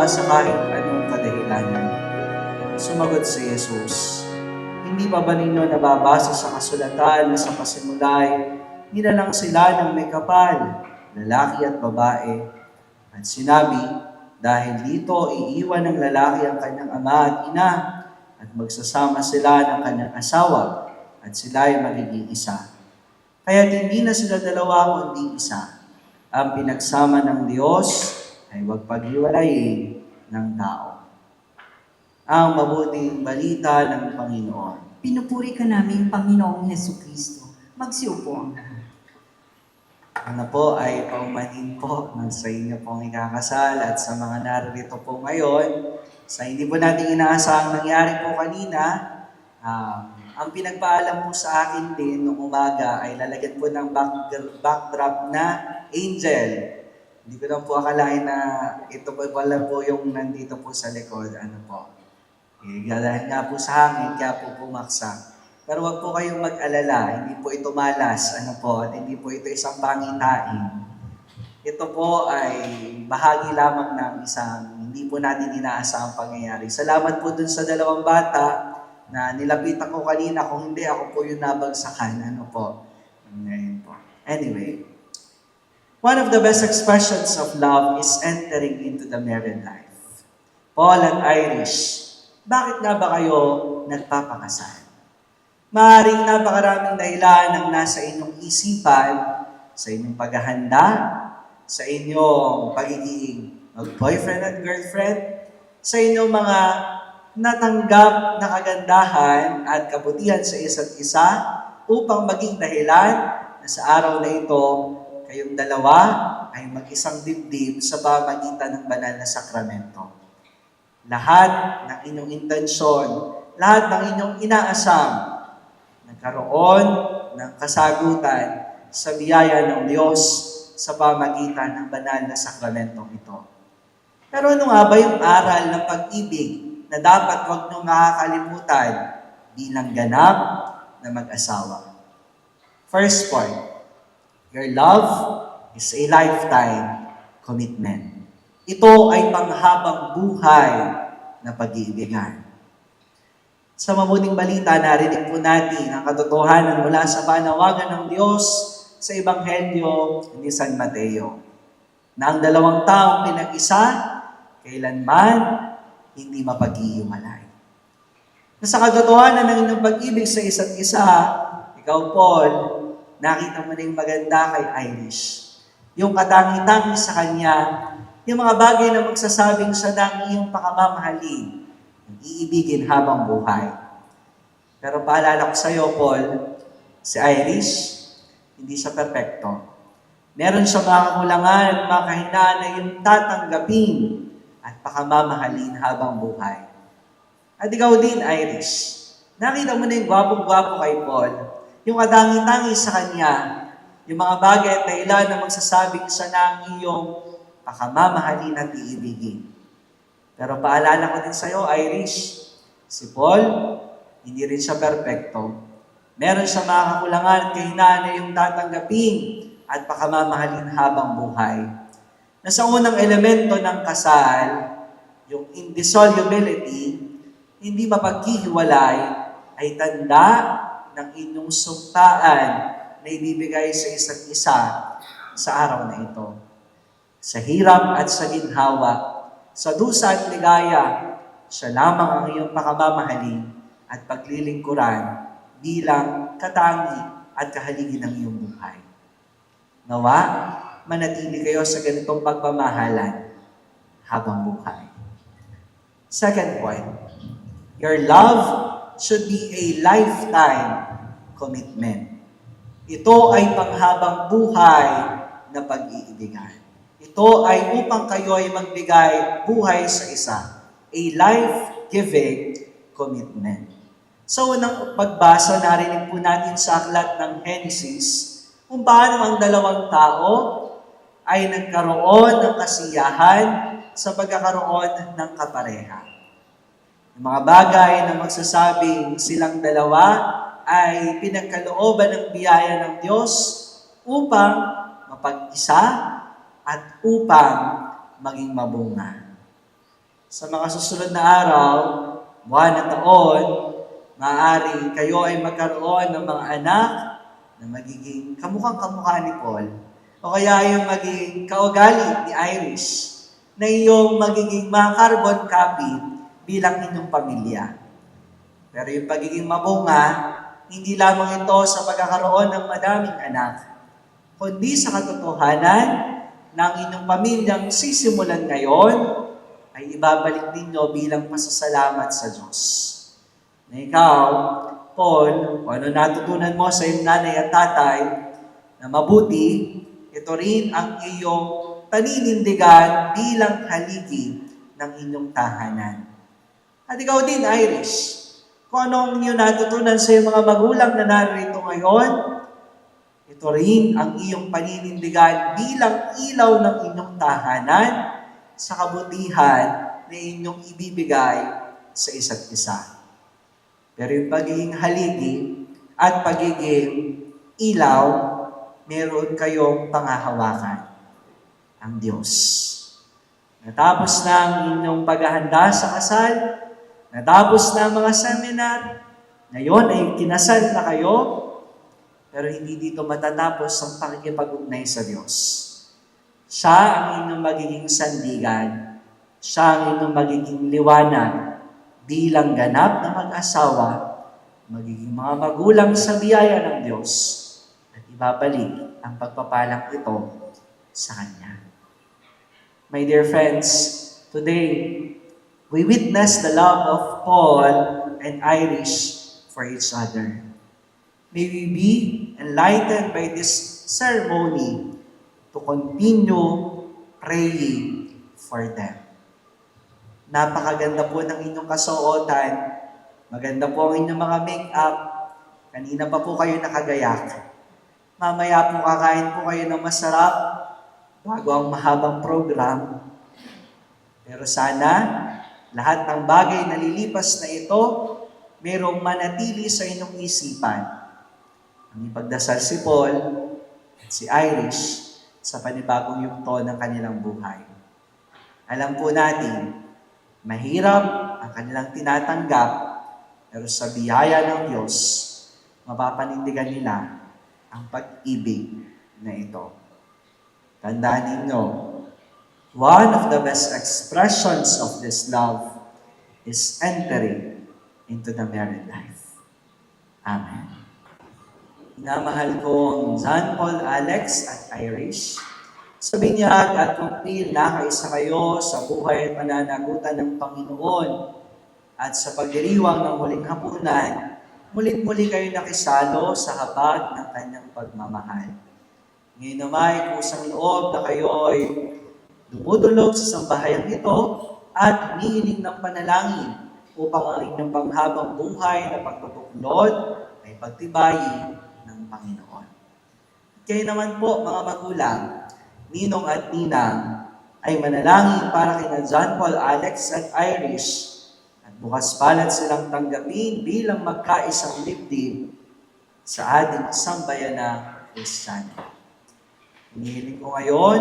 sa kahit anong kadahilanan. Sumagot si Jesus, hindi pa ba ninyo nababasa sa kasulatan na sa pasimulay, nilalang sila ng may kapal, lalaki at babae. At sinabi, dahil dito iiwan ng lalaki ang kanyang ama at ina, at magsasama sila ng kanyang asawa, at sila ay magiging isa. Kaya hindi na sila dalawa kundi isa. Ang pinagsama ng Diyos ay huwag paghiwalayin ng tao. Ang mabuting balita ng Panginoon. Pinupuri ka namin, Panginoong Hesukristo. Magsiupo. Ano po ay paumanhin po ng sa inyo pong ikakasal at sa mga narito po ngayon. Sa hindi po natin inaasahang nangyari po kanina, ang pinagpaalam po sa akin din noong umaga ay lalagyan po ng backdrop na angel. Hindi ko lang po akalain na ito po pala po yung nandito po sa likod. Ano po? Dahil nga po sa hangin, kaya po pumaksak. Pero wag po kayong mag-alala, hindi po ito malas, at hindi po ito isang pangitain. Ito po ay bahagi lamang ng isang hindi po natin inaasahang pangyayari. Salamat po dun sa dalawang bata na nilapitan ko kanina, kung hindi ako po yung nabagsakan. Ngayon po. Anyway, one of the best expressions of love is entering into the married life. Paul and Irish, bakit nga ba kayo nagpapakasal? Maaaring napakaraming dahilan ang nasa inyong isipan, sa inyong paghahanda, sa inyong pagiging boyfriend at girlfriend, sa inyong mga natanggap na kagandahan at kabutihan sa isa't isa upang maging dahilan na sa araw na ito, kayong dalawa ay mag-isang dibdib sa pamagitan ng banal na sakramento. Lahat ng inyong intensyon, lahat ng inyong inaasam, nagkaroon ng kasagutan sa biyaya ng Diyos sa pamagitan ng banal na sakramentong ito. Pero ano nga ba yung aral ng pag-ibig na dapat wag niyong makakalimutan bilang ganap na mag-asawa? First point, your love is a lifetime commitment. Ito ay panghabang buhay na pag-iibigan. Sa mabuting balita, narinig po natin ang katotohanan mula sa panawagan ng Diyos sa Ebanghelyo ni San Mateo, na ang dalawang taong pinag-isa, kailanman hindi mapag-iiwalay. Sa katotohanan ng inyong pag-ibig sa isa't isa, ikaw, Paul, nakita mo na yung maganda kay Irish. Yung katangi-tangi sa kanya, yung mga bagay na magsasabing siya ng iyong pakamamahalin, iibigin habang buhay. Pero paalala ko sa iyo, Paul, si Irish, hindi siya perfecto. Meron siya mga kakulangan at mga kahinaan na yung tatanggapin at pakamamahalin habang buhay. At ikaw din, Irish, nakita mo na yung gwapong-gwapo kay Paul, yung kadangi-tangi sa kanya, yung mga bagay at dahilan na magsasabing siya ng iyong pakamamahalin at iibigin. Pero paalala ko din sa iyo, Irish, si Paul, hindi rin siya perfecto. Meron siya mga kakulangan at kahinaan na yung tatanggapin at pakamamahalin habang buhay. Na sa unang elemento ng kasal, yung indissolubility, hindi mapaghihiwalay, ay tanda ng inyong sugtaan na ibibigay sa isa't isa sa araw na ito. Sa hirap at sa ginhawa, sa dusa at ligaya, siya lamang ang iyong pakamamahalin at paglilingkuran bilang katangi at kahaligi ng iyong buhay. Nawa, manatili kayo sa ganitong pagmamahalan habang buhay. Second point, your love should be a lifetime commitment. Ito ay panghabang buhay na pag-iibigan. Ito ay upang kayo ay magbigay buhay sa isa. A life-giving commitment. So, unang pagbasa, narinig po natin sa aklat ng Genesis kung paano ang dalawang tao ay nagkaroon ng kasiyahan sa pagkakaroon ng kapareha. Yung mga bagay na magsasabing silang dalawa ay pinagkalooban ng biyaya ng Diyos upang mapag-isa at upang maging mabunga. Sa mga susunod na araw, buwan at taon, maaari kayo ay magkaroon ng mga anak na magiging kamukhang-kamukha ni Paul. O kaya yung magiging kaugali ni Irish na iyong magiging mga carbon copy bilang inyong pamilya. Pero yung pagiging mabunga, hindi lamang ito sa pagkakaroon ng madaming anak, kundi sa katotohanan ng inyong pamilyang sisimulan ngayon ay ibabalik ninyo bilang pasasalamat sa Diyos. Na ikaw, Paul, kung ano natutunan mo sa iyong nanay at tatay na mabuti, ito rin ang iyong paninindigan bilang haligi ng inyong tahanan. At ikaw din, Irish, kung anong iyong natutunan sa iyong mga magulang na narito ngayon, ito rin ang iyong paninindigan bilang ilaw ng inyong tahanan sa kabutihan na inyong ibibigay sa isa't isa. Pero yung pagiging haligi at pagiging ilaw, meron kayong pangahawakan, ang Diyos. Natapos na ang inyong paghahanda sa kasal, natapos na ang mga seminar, ngayon ay kinasal na kayo, pero hindi dito matatapos ang pakikipag-ugnay sa Diyos. Siya ang inyong magiging sandigan, siya ang inyong magiging liwanag bilang ganap na mag-asawa, magiging mga magulang sa biyaya ng Diyos, at ibabalik ang pagpapalang ito sa Kanya. My dear friends, today, we witness the love of Paul and Irish for each other. May we be enlightened by this ceremony to continue praying for them. Napakaganda po ng inyong kasuotan. Maganda po ang inyong mga make-up. Kanina pa po kayo nakagayak. Mamaya po kakain po kayo ng masarap bago ang mahabang program. Pero sana, lahat ng bagay na lilipas na ito, mayroong manatili sa inyong isipan. Ang ipagdasal si Paul at si Irish sa panibagong yugto ng kanilang buhay. Alam po natin, mahirap ang kanilang tinatanggap, pero sa biyaya ng Diyos, mapapanindigan nila ang pag-ibig na ito. Tandaan ninyo, one of the best expressions of this love is entering into the married life. Amen. Minamahal kong John Paul, Alex at Irish, sa binyag at pagpil na kaisa kayo sa buhay at mananagutan ng Panginoon at sa pagdiriwang ng huling hapunan, mulit-muli kayo nakisalo sa habag ng kanyang pagmamahal. Ngayon naman, kusang loob na kayo ay dumudulog sa sambahayang ito at humihiling ng panalangin upang ang inyong panghabang buhay na pagtutuklod ay pagtibayin ng Panginoon. Kayo naman po, mga magulang, ninong at ninang, ay manalangin para kina John Paul, Alex at Irish at bukas palad silang tanggapin bilang magkaisang dibdib sa ating sambayanang Kristiyano. Hinihiling ko ngayon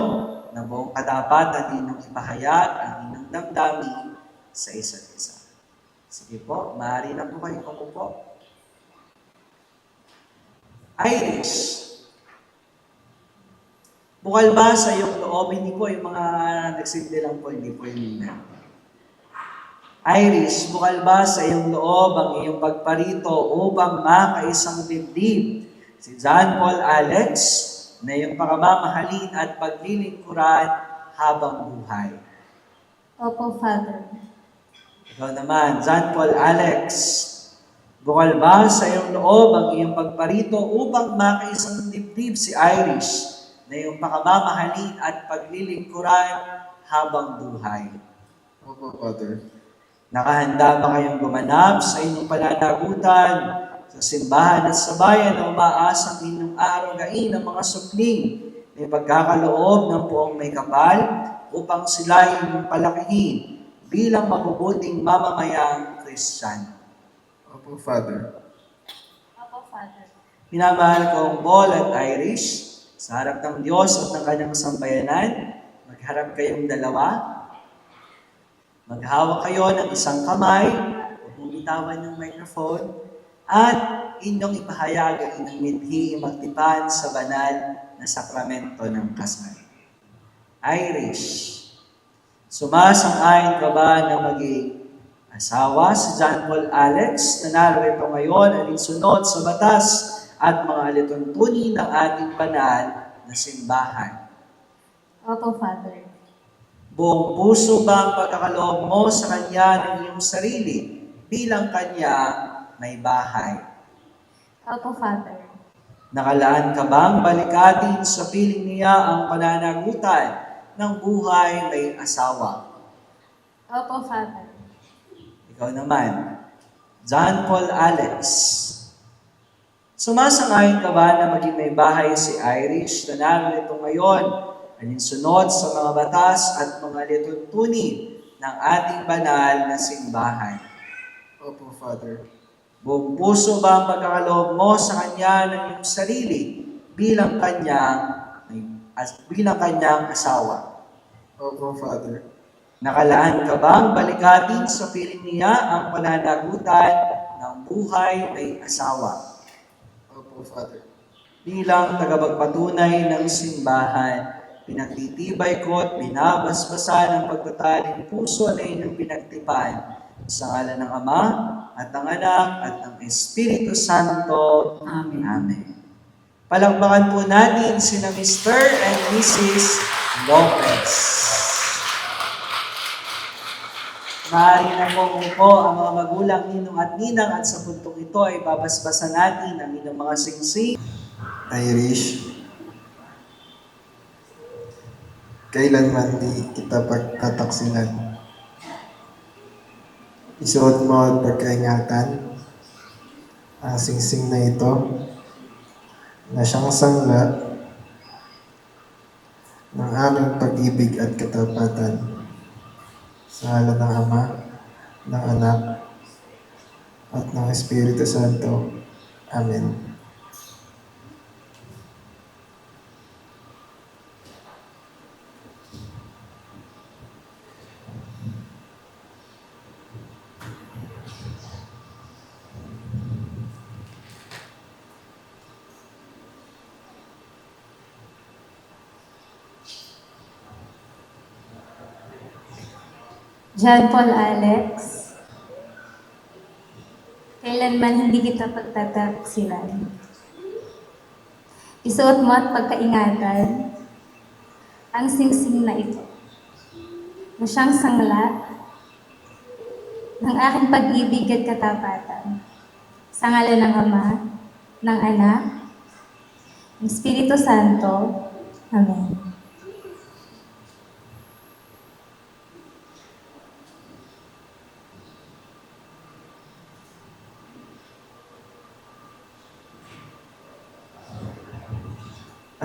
na buong katapatan ninyong ipahayag ang inyong damdamin sa isa't isa. Sige po, maaari na po kayo po. Irish, bukal ba sa iyong loob? Hindi po yung mga nagsimple lang po, hindi po yung Irish, bukal ba sa iyong loob ang iyong pagparito upang makaisang dibdib si John Paul, Alex, na iyong pakamamahalin at paglilingkuran habang buhay? Opo, Father. Ikaw naman, John Paul, Alex, bukal ba sa iyong loob ang iyong pagparito upang makaisang dibdib si Irish na iyong pakamamahalin at paglilingkuran habang buhay? Opo, Father. Nakahanda ba kayong gumanap sa inyong pananagutan sa simbahan at sa bayan na umaasang inyong aaragain ng mga supling may pagkakaloob ng buong may kapal upang sila inyong palakihin bilang mabubuting mamamayang Kristiyano? Opo, Father. Opo, Father. Minamahal kong Paul at Irish, sa harap ng Diyos at ng kanyang sambayanan, magharap kayong dalawa. Maghawak kayo ng isang kamay, huwag mong bitawan ng microphone, at inyong ipahayag ang inyong mithi magtipan sa banal na sakramento ng kasal. Irish, sumasang-ayon ka ba na maging asawa si John Paul Alex na narito ngayon alinsunod sa batas at mga alituntunin ng ating banal na simbahan? Opo, Father. Buong puso ba ang pagkakaloob mo sa Kanya ng iyong sarili bilang Kanya may bahay? Opo, Father. Nakalaan ka bang balikatin sa piling niya ang pananagutan ng buhay may asawa? Opo, Father. Ikaw naman, John Paul Alex. Sumasang-ayon ka ba na maging may bahay si Irish na narito ngayon alinsunod sa mga batas at mga lituntunin ng ating banal na simbahan? Opo, Father. Buong puso ba ang pagkakaloob mo sa Kanya ng iyong sarili bilang kanyang asawa? Opo, Father. Nakalaan ka bang balikatin sa piling niya ang pananagutan ng buhay may asawa? Opo, Father. Bilang tagapagpatunay ng simbahan, pinagtitibay ko at binabasbasan ang pagtataling puso na inyong pinagtipan sa ngalan ng Ama at ng Anak at ng Espiritu Santo. Amen. Amen. Palakpakan po natin sina Mr. and Mrs. Lopez. Maaari na po ang mga magulang, ninong at ninang, at sa puntong ito ay babasbasan natin ang inyong mga singsing. Irish, kailanman di kita pagtataksilan. Isuot mo at pagkaingatan ang singsing na ito na siyang sangla ng aming pag-ibig at katapatan sa ngalan ng Ama, ng Anak, at ng Espiritu Santo. Amen. John Paul Alex, kailanman hindi kita pagtataksilan. Isuot mo at pagkaingatan ang singsing na ito na siyang sangla ng aking pag-ibig at katapatan sa ngalan ng Ama, ng Anak, ng Espiritu Santo. Amen.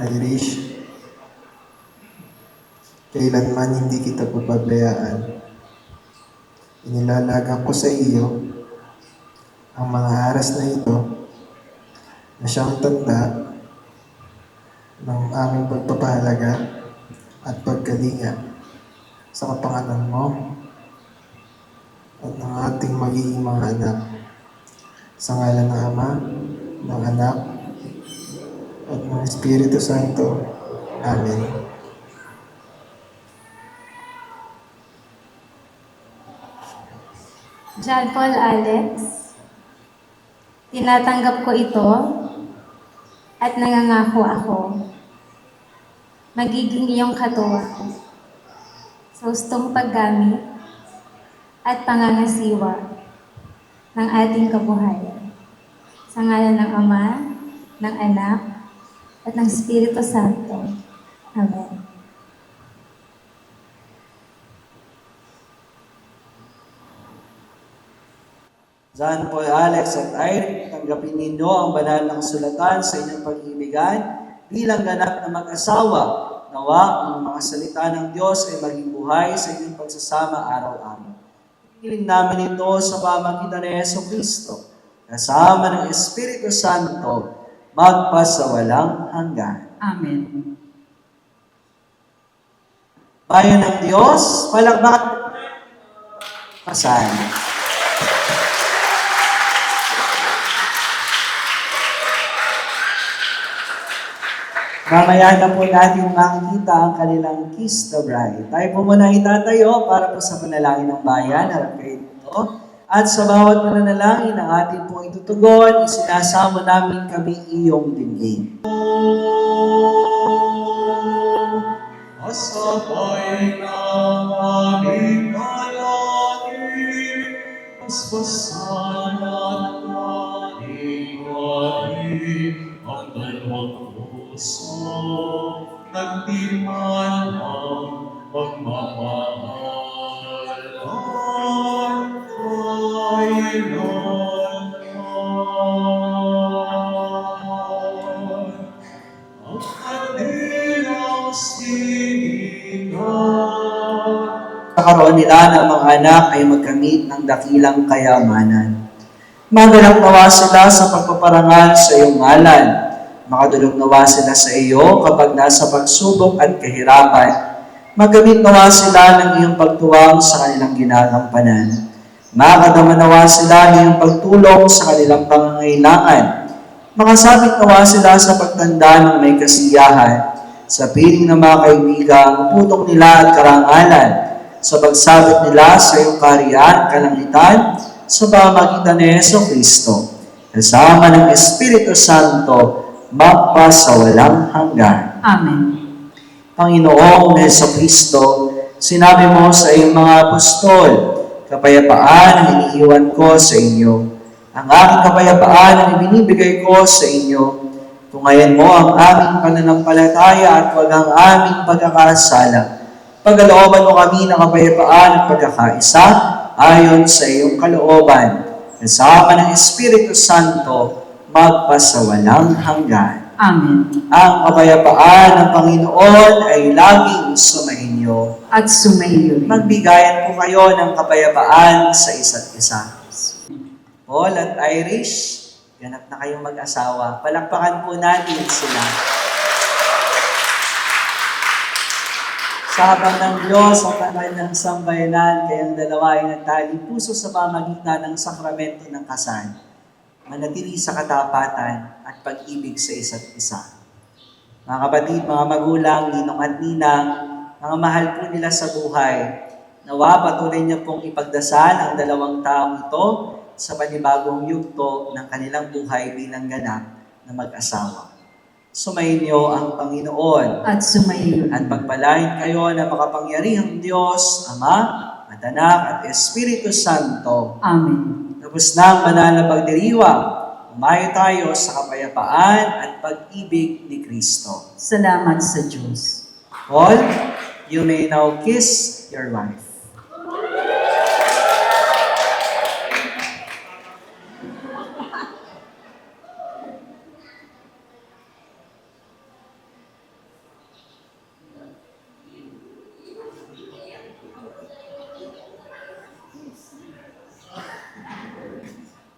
Irish, kailanman hindi kita papabayaan. Inilalaga ko sa iyo ang mga aras na ito na siyang tanda ng aming pagpapahalaga at pagkalinga sa kapakanan mo at ng ating magiging mga anak. Sa ngalan ng Ama, ng Anak, at ng Espiritu Santo. Amen. John Paul Alex, tinatanggap ko ito at nangangako ako magiging iyong katuwang sa hustong paggamit at pangangasiwa ng ating kabuhayan. Sa ngalan ng Ama, ng Anak, at ng Espiritu Santo. Amen. John Paul Alex at Irene, tanggapin ninyo ang banal na kasulatan sa inyong pag-ibigan bilang ganap na mag-asawa. Nawa ang mga salita ng Diyos ay maging buhay sa inyong pagsasama araw-araw. Hiling namin ito sa pamagitan ni Jesucristo, kasama ng Espiritu Santo, magpasawalang hanggan. Amen. Bayan ng Diyos, palakpakan kasal. Mamaya na po natin makikita ang kanilang kiss the bride. Tayo po muna itatayo para po sa panalangin ng bayan. Harap kayo dito. At sa bawat pananalangin na atin pong itutugon, isinasamo namin kami iyong dinggin. Asabay na aming kalangin, paspasan at maligay, ang dalawang puso, nagtiman ang pagmamahal. Ang kailanman, ang kanilang siningan. Kakaroon nila ng mga anak ay magkamit ng dakilang kayamanan. Magalak nawa sila sa pagpaparangal sa iyong ngalan. Makadulog nawa sila sa iyo kapag nasa pagsubok at kahirapan. Magamit nawa sila ng iyong pagtuwang sa kanilang ginagampanan. Makadama nawa sila ng iyong pagtulong sa kanilang pangangailangan. Makasabit nawa sila sa pagtanda ng may kasiyahan, sa piling ng mga kaibigan, putong nila at karangalan, sa pagsabit nila sa iyong kaharian, kalangitan, sa pamamagitan ni Jesucristo, kasama ng Espiritu Santo, magpasawalang hanggan. Amen. Panginoong Jesucristo, sinabi mo sa iyong mga apostol, kapayapaan ang iniiwan ko sa inyo. Ang aking kapayapaan ang ibinibigay ko sa inyo. Tungayan mo ang aming pananampalataya at wag ang aming pagkakasala. Pagkalooban mo kami ng kapayapaan at pagkakaisa ayon sa iyong kalooban. Kasama ng Espiritu Santo, magpasawalang hanggan. Amen. Ang kapayapaan ng Panginoon ay laging sumainyo. At sumayo rin. Magbigayan po kayo ng kapayapaan sa isa't isa. Paul at Irish, ganap na kayong mag-asawa. Palakpakan po natin sila. Sa habang ng Diyos at tanay ng sambayanan, kayang dalawa ay nagtali puso sa pamagitan ng sakramento ng kasal. Manatili sa katapatan at pag-ibig sa isa't isa. Mga kapatid, mga magulang, ninong at ninang, mga mahal po nila sa buhay, nawa patuloy niyo pong ipagdasal ang dalawang taong ito sa panibagong yugto ng kanilang buhay bilang ganap na mag-asawa. Sumayin niyo ang Panginoon At sumayo rin. at pagpalain kayo na makapangyarihang Diyos, Ama, at Anak, at Espiritu Santo. Amen. Tapos na ang banal na pagdiriwang, umayo tayo sa kapayapaan at pag-ibig ni Kristo. Salamat sa Diyos. Paul, you may now kiss your wife.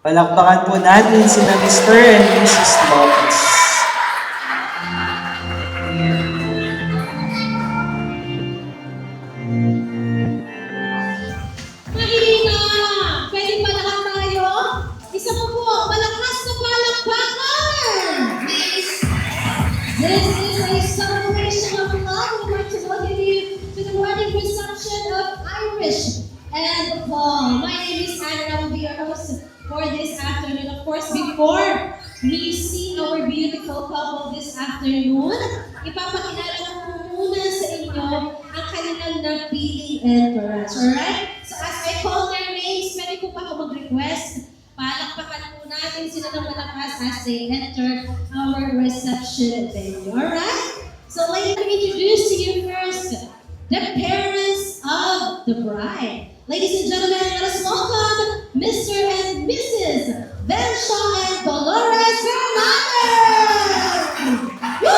Palakpakan po natin sina Mr. and Mrs. Lopez. Mahina! Pwede palakad tayo? Isa po po, malakas na palakpakan! This is a celebration of love. We'd like to welcome you to the wedding reception of Irish and Paul. My name is Hannah. I will be your host for this afternoon. Of course, before we see our beautiful couple this afternoon, ipapakilala ko muna sa inyo ang kanilang napiling entourage. Alright? So as I call their names, pwede po pa ako mag-request. Palakpakan po natin sila ng malakas as they enter our reception venue. Alright? So let me introduce to you first the parents of the bride. Ladies and gentlemen, let us welcome Mr. and Mrs. Benshaw and Dolores Hernandez! Woo!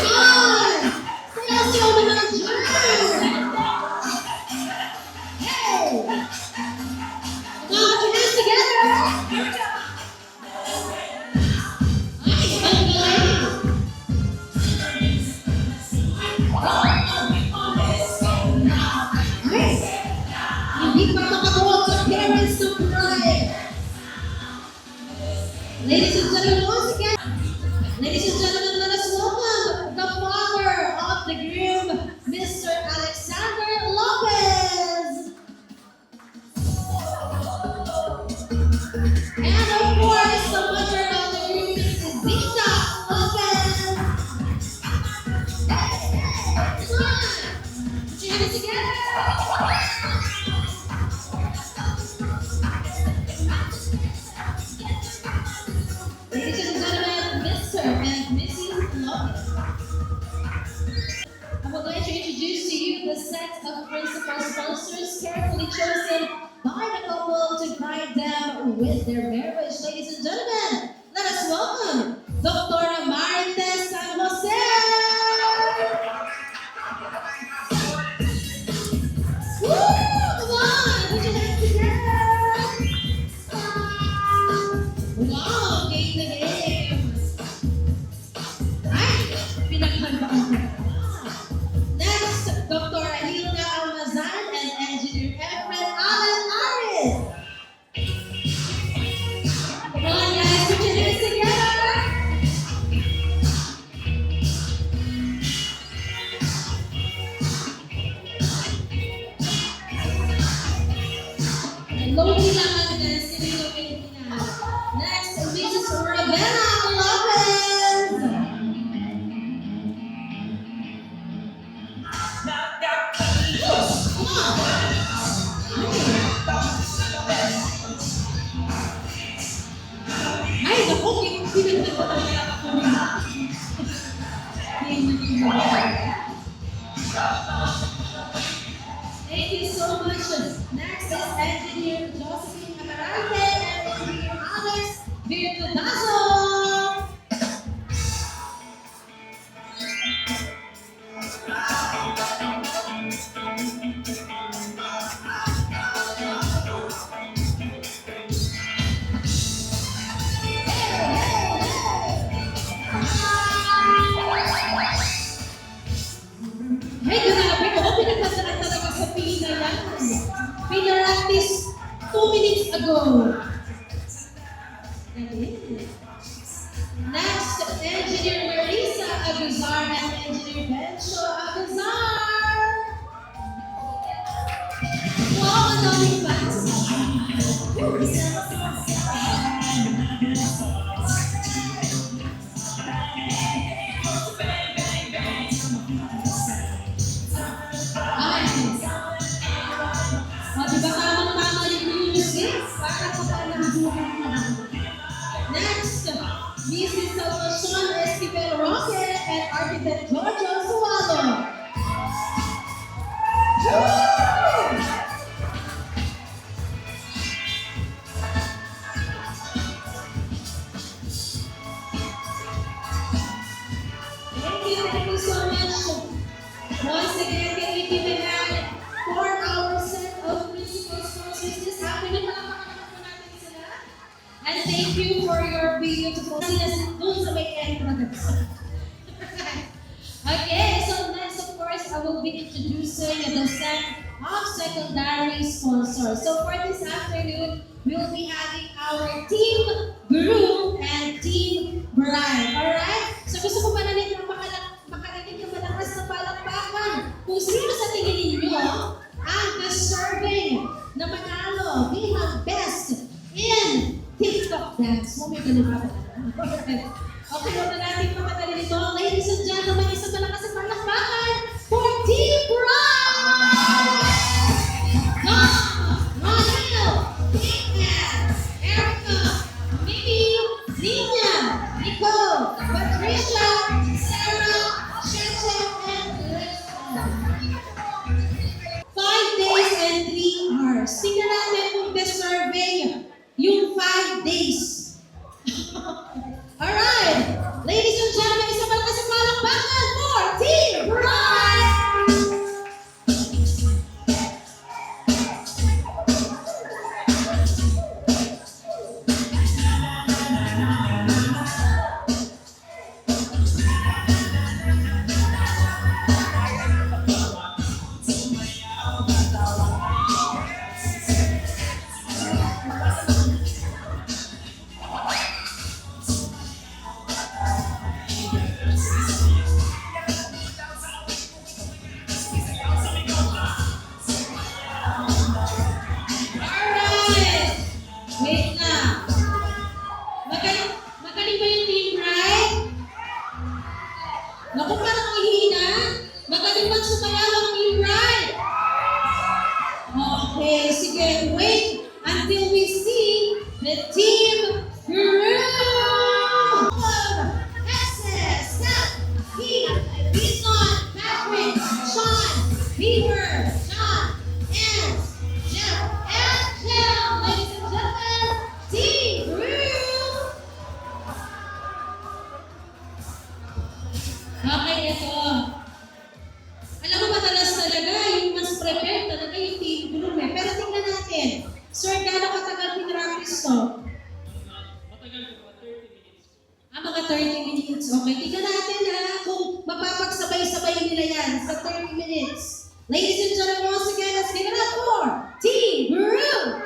Come! Sayaw siya naman dyan! Hey! Now put your hands together! Ay, ang galing! Ay! Hindi pa makatulog Ladies and gentlemen, once again, ladies and gentlemen, let us welcome the father of the groom, Mr. Alexander Lopez. And of course, the mother of the groom, Mrs. Zita Lopez. Hey, come on! Put your hands together! Ladies and gentlemen, Mr. and Mrs. Lopez. I would like to introduce to you the set of principal sponsors carefully chosen by the couple to guide them with their marriage. Ladies and gentlemen, let us welcome Dr. Marites San Jose. Woo! Come on! Put your hands together! Wow! Game na game! Ay! Pinaghandaan ko. Next, Dr. Hilda Almazan and Engineer Efren Alan Aris. Come on guys, put your hands together! Low-key lang ang sinigaw Pilipinas. Next, Mrs. Ravena Lopez. Come on. Ay, naku, pinagdadala ako. Thank you so much. Next is Engineer Josephine Amarante and Engineer Alex Virtudazo. Hey, grabe ko. Pinagdadala talaga sa Pina yan. Pinaractice 2 minutes ago. Next, Engineer Marisa Aguzar and Engineer Bencho Aguzar. Wow, ang daming fans. Ay, o, diba tamang-tama yung music? Para sa panahon. Next, Mrs. Salvacion Esquivel Roque and Architect Giorgio Sualo. Thank you so much. Once again, can we give an hand for our set of principal sponsors this afternoon? Palakpakan naman po natin sila. And thank you for your beautiful doon sa may entrance. Okay, so next of course, I will be introducing the set of secondary sponsors. So for this afternoon, we will be having our team groom and team bride. Alright? So gusto ko pa na nito makarinig ng malakas na palakpakan kung sino sa tingin ninyo ang deserving na manalo bilang best in TikTok dance. Mo may ganun pa ba? Okay, huwag na natin papadali nito. Ladies and gentlemen, isang malakas na palakpakan for Team Bride! Ronil, Tina, Erica, Mimi, Nina, Nicole, Patricia, Sarah, Cheche, and Lisa. 5 days and 3 hours. Tingnan natin kung deserving yung 5 days. Alright, ladies and gentlemen, isang malakas na palakpakan for Team Bride! Kung parang ang hihina, magaling magsumayaw ang right. Okay, sige, wait until we see the team groove. Access, Seth, Pete, Bison, Patrick, Sean, Beaver, John, and Jeff, and Jill. Ladies and gentlemen, team groove. Okay, ito. Alam mo, madalas talaga, yung mas prepared talaga yung team group eh. Pero tingnan natin. Sir, gano'ng katagal pinractice to? Mga 30 minutes. Okay, tingnan natin ha, kung mapapagsabay-sabay nila yan sa 30 minutes. Ladies and gentlemen, once again, let's give it up for Team Group!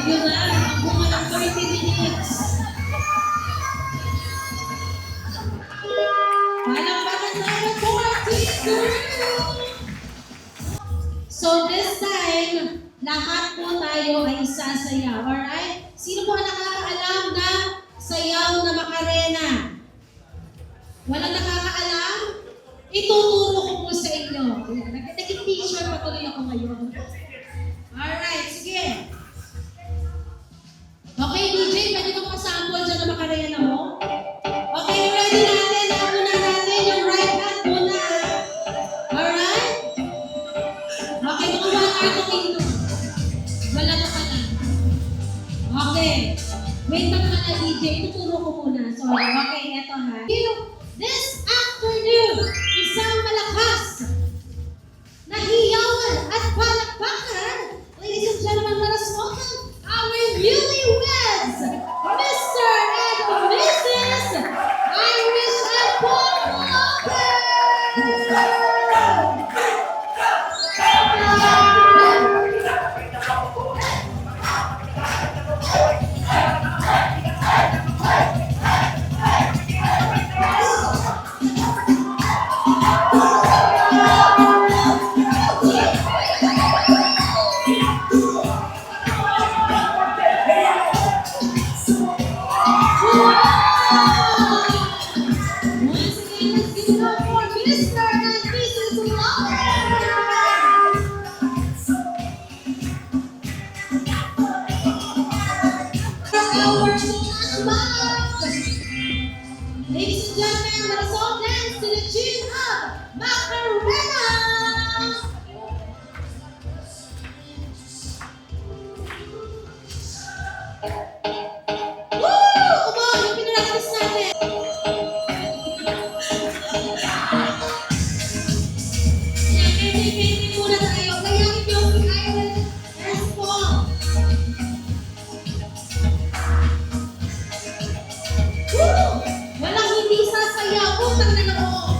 Ayun na, ang bunga ng 30 minutes. Palakpakan tayo for Team Group! So this time, lahat po tayo ay sasayaw, alright? Sino po ang nakakaalam ng sayaw na Macarena? Walang nakakaalam? Ituturo ko po sa inyo. Nag-teacher pa tuloy ako ngayon. Alright, sige. Okay, DJ, pwede mo sample dyan na Macarena mo? Okay, ready natin. Una natin yung right hand muna. Alright? Okay, mga 1 hour to kingdom. Wala na pala. Okay. Wait lang pala, DJ. Ituturo ko muna. Sorry. Okay, eto ha. This afternoon, isang malakas na hiyawan at palakpakan. Ladies and gentlemen, let us welcome our newlyweds, Mr. and Mrs. Irish and Paul Lopez! Ladies and gentlemen, let us all dance to the tune of Macarena! Woo! Come on, yung pinaractice natin. Yan, painting muna tayo. Kaya yung Irish and Paul. Woo! Walang hindi sasayaw. Utang na loob.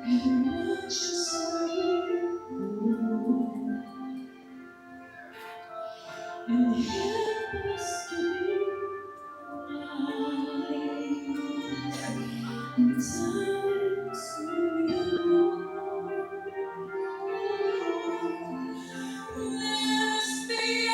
And help us to be in times when you let's be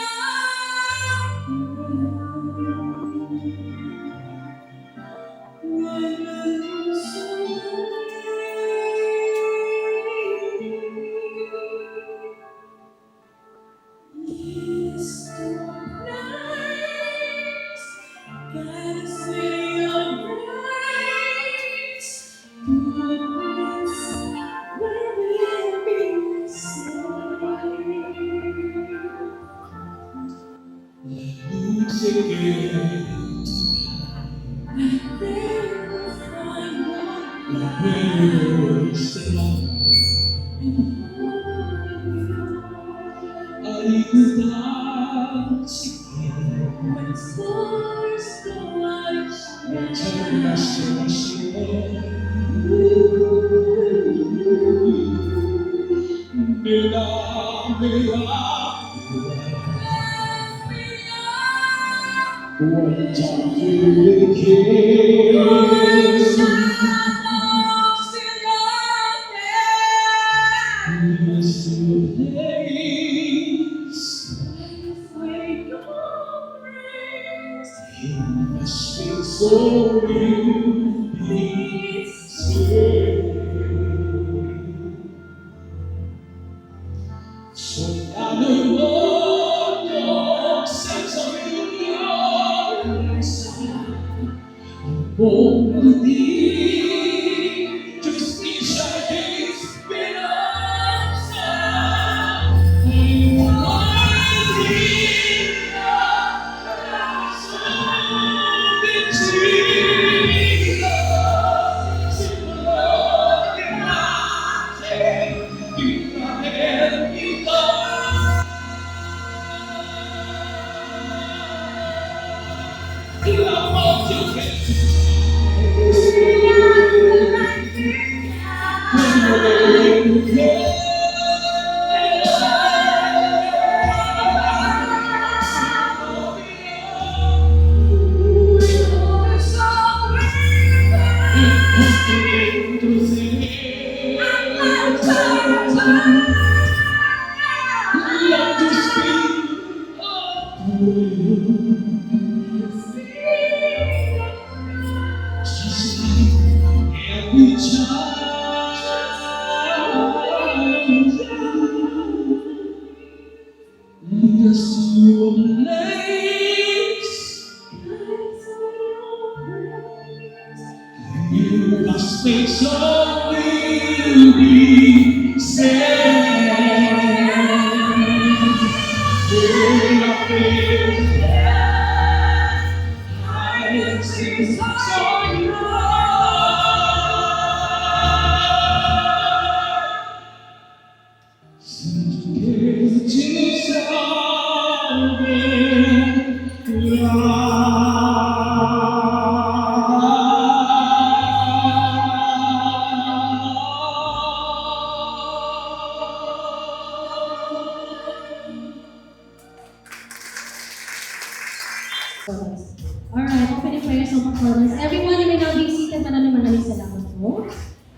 Alright, opening prayers and performance. Everyone, you may now be seated. Maraming salamat po.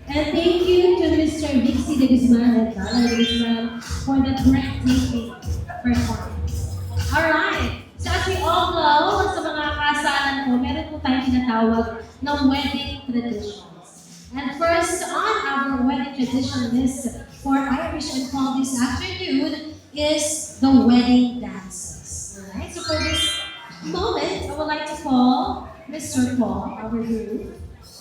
And thank you to Mr. Dixie de Guzman and Donna de Guzman for the breathtaking performance. Alright, so as we all know, sa mga kasalan po, meron po tayong tinatawag na wedding traditions. And first on our wedding tradition list for Irish and Paul this afternoon is the wedding dances. Alright, so for this moment, I would like to call Mr. Paul, our groom,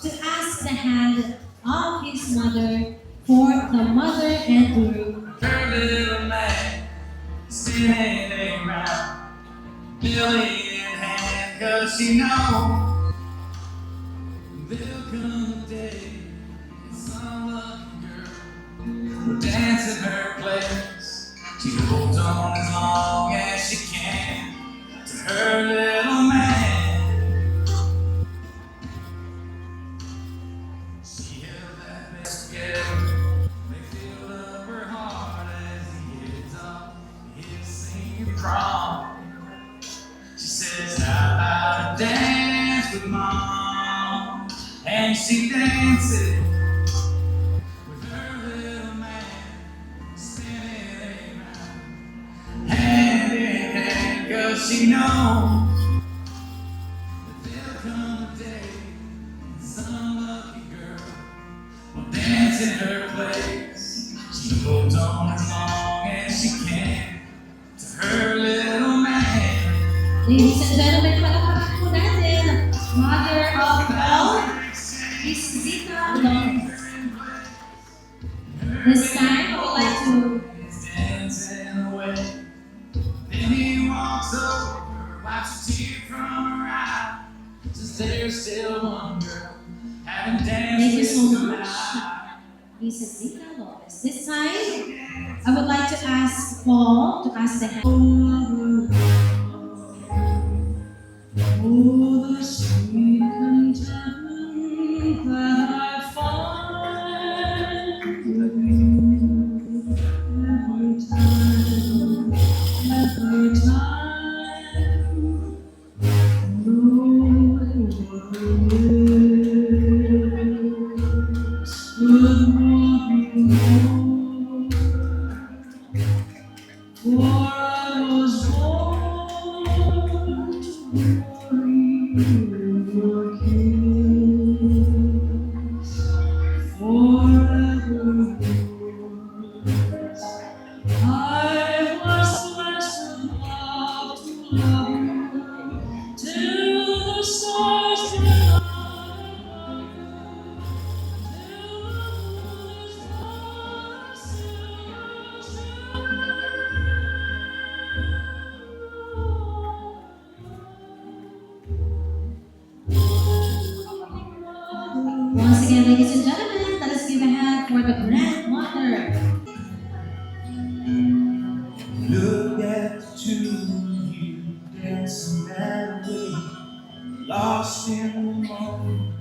to ask the hand of his mother for the mother and groom. Her little man sitting around, Billy in hand, 'cause she knows there'll come a day some lucky girl will dance in her place. She holds on as long as she can to her little man. She held that best together she dances with her little man spinning around, hand in hand, 'cause she knows that there'll come a day when some lucky girl will dance in her place. She holds on as long as she can to her little man. Ladies and gentlemen, palakpakan po natin, Mother of Pearl, Miss Zita Lopez. This time, I would like to He's dancing away. Then he walks over, wipes a tear from her eye. Says there's still one girl having danced Thank you with so the much. night. Miss Zita Lopez. This time, I would like to ask Paul to ask the hand. Oh, the sweet contentment that I find every time, every time. Oh, good morning, Lord. For I was born to glory your kings forever yours. I was blessed and loved to love you till the stars turn out above you, till the moon is lost Once again, ladies and gentlemen, let us give a hand for the grandmother. Look at the two of you dancing that way, lost in the moment,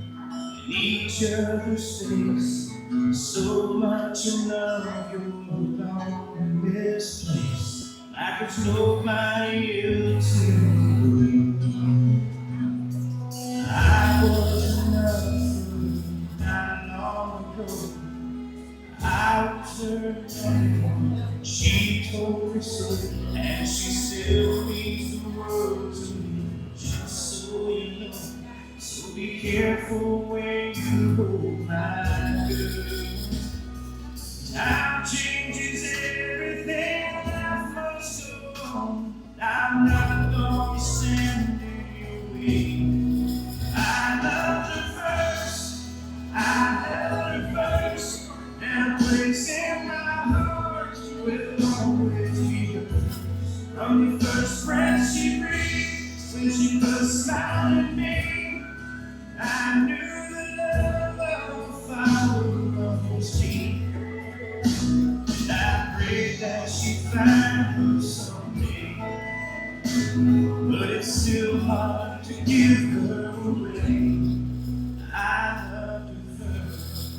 in each other's face. So much in love, you're alone in this place, like there's nobody else in the world. I was enough not long ago. I was her one. She told me so, and she still means the world to me. Just so you know, so be careful when you hold my girl. Time changes everything, life must go on. I'm not gonna send you away. I loved her first, I held her first, and a place in my heart will always be yours. From the first breath she breathed, when she first smiled at me, I knew the love of a flower was cheap. And I prayed that she'd find her someday, but it's still hard to give her away. I loved her first.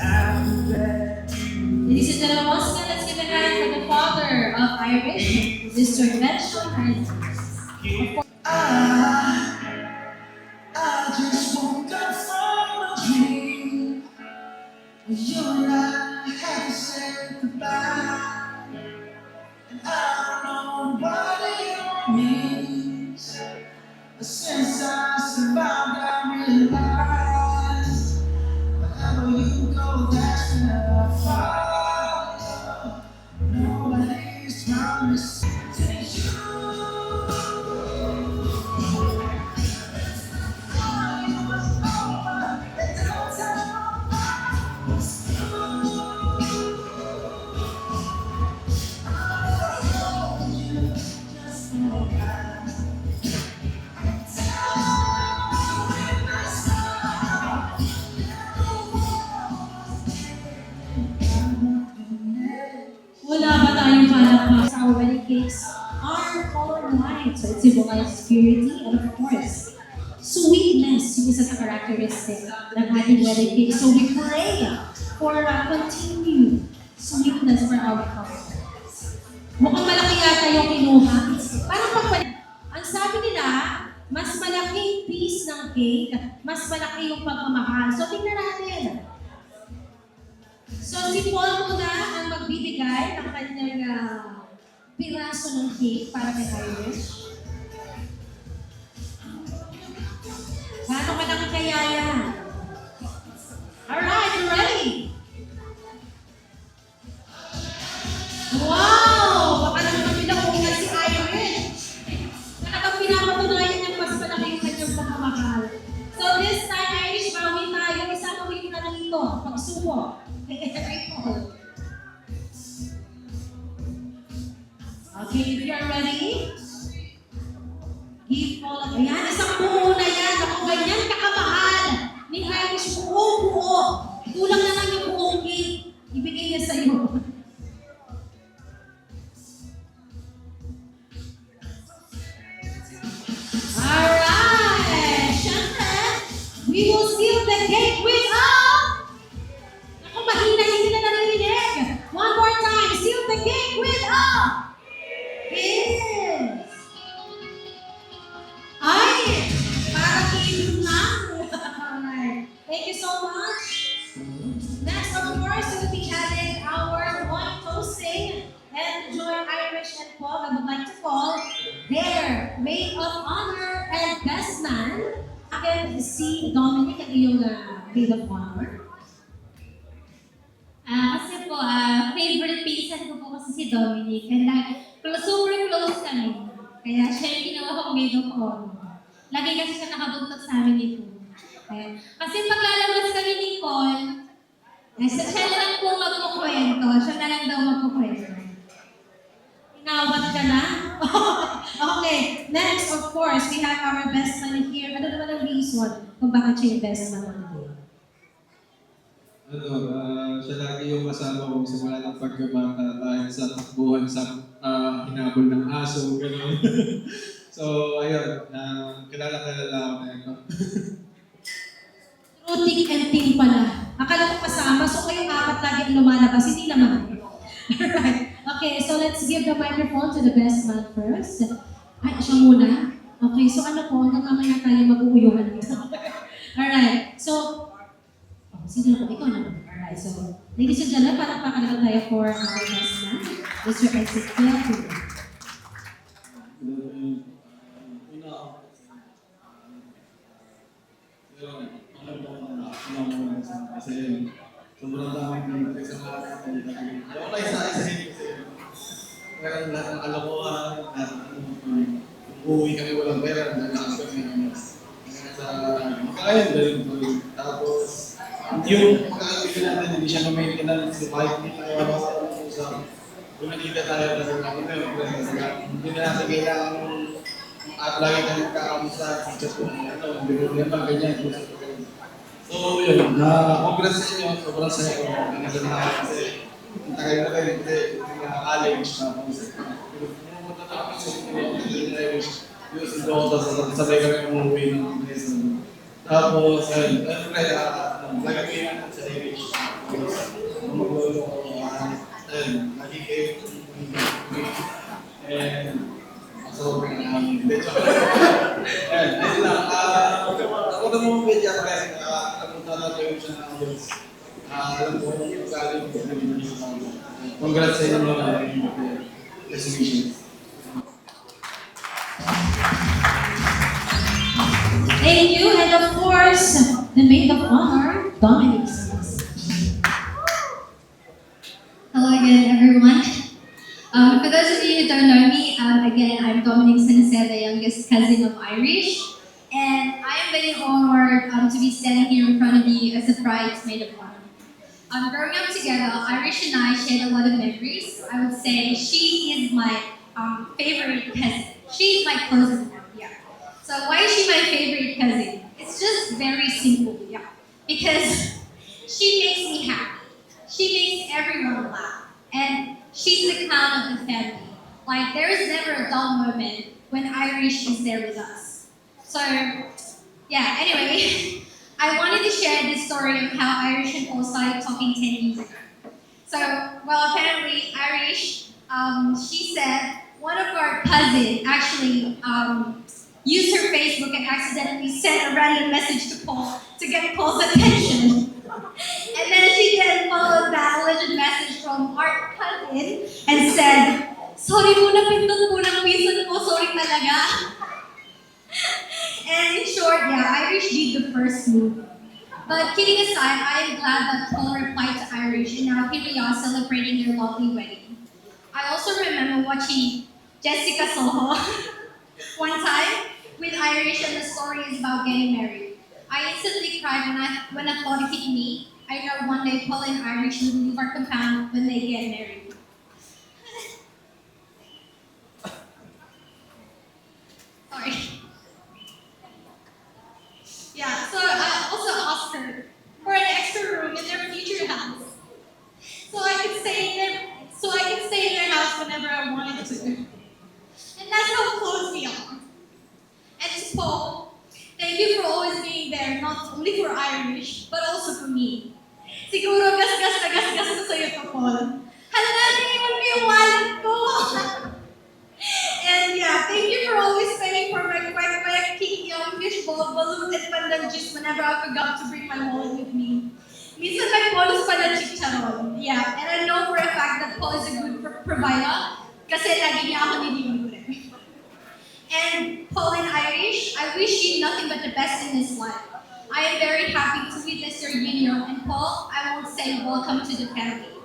I'm glad you Ladies and gentlemen, once again, let's give a hand for the father of Irish, Mr. Benson Hernandez. I just woke up from a dream where you and I had to say goodbye, and I don't know what it means, but since I survived, I realized wherever you go, that's where I follow. Nobody's promised to you. Wala ba tayong palakpak sa our wedding cakes? Our color white, so it symbolizes purity and of course, sweetness, yung isa sa characteristic ng ating wedding cake. So we pray for continued sweetness for our couple. Mukhang malaki yata yung kinuha. Parang pagpalit. Ang sabi nila, mas malaking piece ng cake, mas malaki yung pagmamahal. So, tingnan natin. So, si Paul muna ang magbibigay ng kanyang piraso ng cake para kay Irish. Paano ka nakikayaya? Alright, you ready? Wow! Baka naman pinakuhingan si Irish. Talagang pinapatunayan niyang mas malaki yung kanyang pagmamahal. So this time, Irish, bawi tayo. Isama mo yung na dito. Pagsubo. Okay, if you are ready, give all of ayan, isang buo na yan. Ako ganyan kakamahal ni Irish, buo-buo. Kulang na lang yung buong cake. Ibigay niya sa'yo. Alright! Siyempre, we will seal the cake with a... Ako, mahina, hindi na narinig. One more time, seal the cake with a... Kiss! Ay! Para kilos na. Alright. Thank you so much. Next, of course, we'll be having our one toasting and join Irish and Paul. I would like to call their maid of honor and best man. Akin si Dominic at iyong maid of honor. Kasi po, favorite pinsan ko po kasi si Dominic. And super close kami. Kaya siya yung ginawa kong maid of honor. Lagi kasi siya nakabuntot sa amin dito. Kaya, kasi paglalabas kami ni Paul, siya na lang po magkukwento. Siya na lang daw magkukwento. Inawat ka na? Okay, next, of course, we have our best man here. Ano naman ang reason kung bakit siya yung best man natin? Siya lagi yung kasama ko simula ng pagkabata dahil sa takbuhan sa hinabol ng aso, gano'n. So, ayun, kilala ako na ito. True thick and thin pala. Akala ko kasama, so kayong apat lagi ang lumalabas. Hindi naman. Alright. Okay, so let's give the microphone to the best man first. Ay, siya muna. Okay, so ano po, hanggang mamaya tayo mag-uuyuhan dito. Alright, so, sino na po? Ikaw na po. Alright, so, ladies and gentlemen, parang pakalaman tayo for our best man. Mr. Ezekiel. Kasi sobrang daming sa mga okay sa isa meron lahat ng kalokohan, lahat ng uuwi kami walang pera, nalakas kami makain din. Tapos yung pagkakabili natin, hindi siya na-maintenance, kahit hindi tayo sa bumanita tayo hindi na natin kailangan at lagi tayo magkakamusta teachers ko, hindi ko naman ganyan. So yun, congrats sa inyo, sobrang saya ko. Naganda na kasi tagal na kayo kasi college tapos pumunta na ako sa Irish. Yung sa Dota, sabay kami umuwi ng Quezon. Tapos, ayun, lagi kayo natin sa Irish. Maglolo ko, ayun, lagi kayo and sobrang ayun, ayun lang, ako na mga medya kasi nakapunta na kayo siya ng Diyos. Alam ko, galing ko congrats sa inyo mga resolutions. Thank you, and of course, the maid of honor, Dominic. Hello again, everyone. For those of you who don't know me, again, I'm Dominic Sanicet, the youngest cousin of Irish. And I am very honored to be standing here in front of you as a bridesmaid of honor. Growing up together, Irish and I shared a lot of memories. I would say she is my favorite cousin. She's my closest one, yeah. So why is she my favorite cousin? It's just very simple, yeah. Because she makes me happy. She makes everyone laugh. And she's the clown of the family. Like, there is never a dull moment when Irish is there with us. So, yeah, anyway, I wanted to share this story of how Irish and Paul started talking 10 years ago. So, well, apparently, Irish, she said one of our cousins actually used her Facebook and accidentally sent a random message to Paul to get Paul's attention. And then she then followed that alleged message from our cousin and said, "Sorry po, napindot po ng reason po, sorry talaga." And in short, yeah, Irish did the first move. But kidding aside, I am glad that Paul replied to Irish, and now here we are celebrating their lovely wedding. I also remember watching Jessica Soho one time with Irish, and the story is about getting married. I instantly cried when I thought it hit me. I know one day Paul and Irish will leave our compound when they get married. Sorry. Yeah, so I also asked her for an extra room in their future house, so I could stay in their house whenever I wanted to. And that's how close we are. And to Paul, thank you for always being there, not only for Irish, but also for me. Siguro gas na sa'yo to, Paul. Hala, naiwan ko yung wallet ko! And yeah, thank you for always paying for my quick young fishbowl, balloon, and pandan juice whenever I forgot to bring my wallet with me. Minsan may bonus pa na chicharon. Yeah, and I know for a fact that Paul is a good provider kasi lagi niya ako nililibre. And Paul and Irish, I wish you nothing but the best in this life. I am very happy to witness your union, and Paul, I won't say welcome to the family,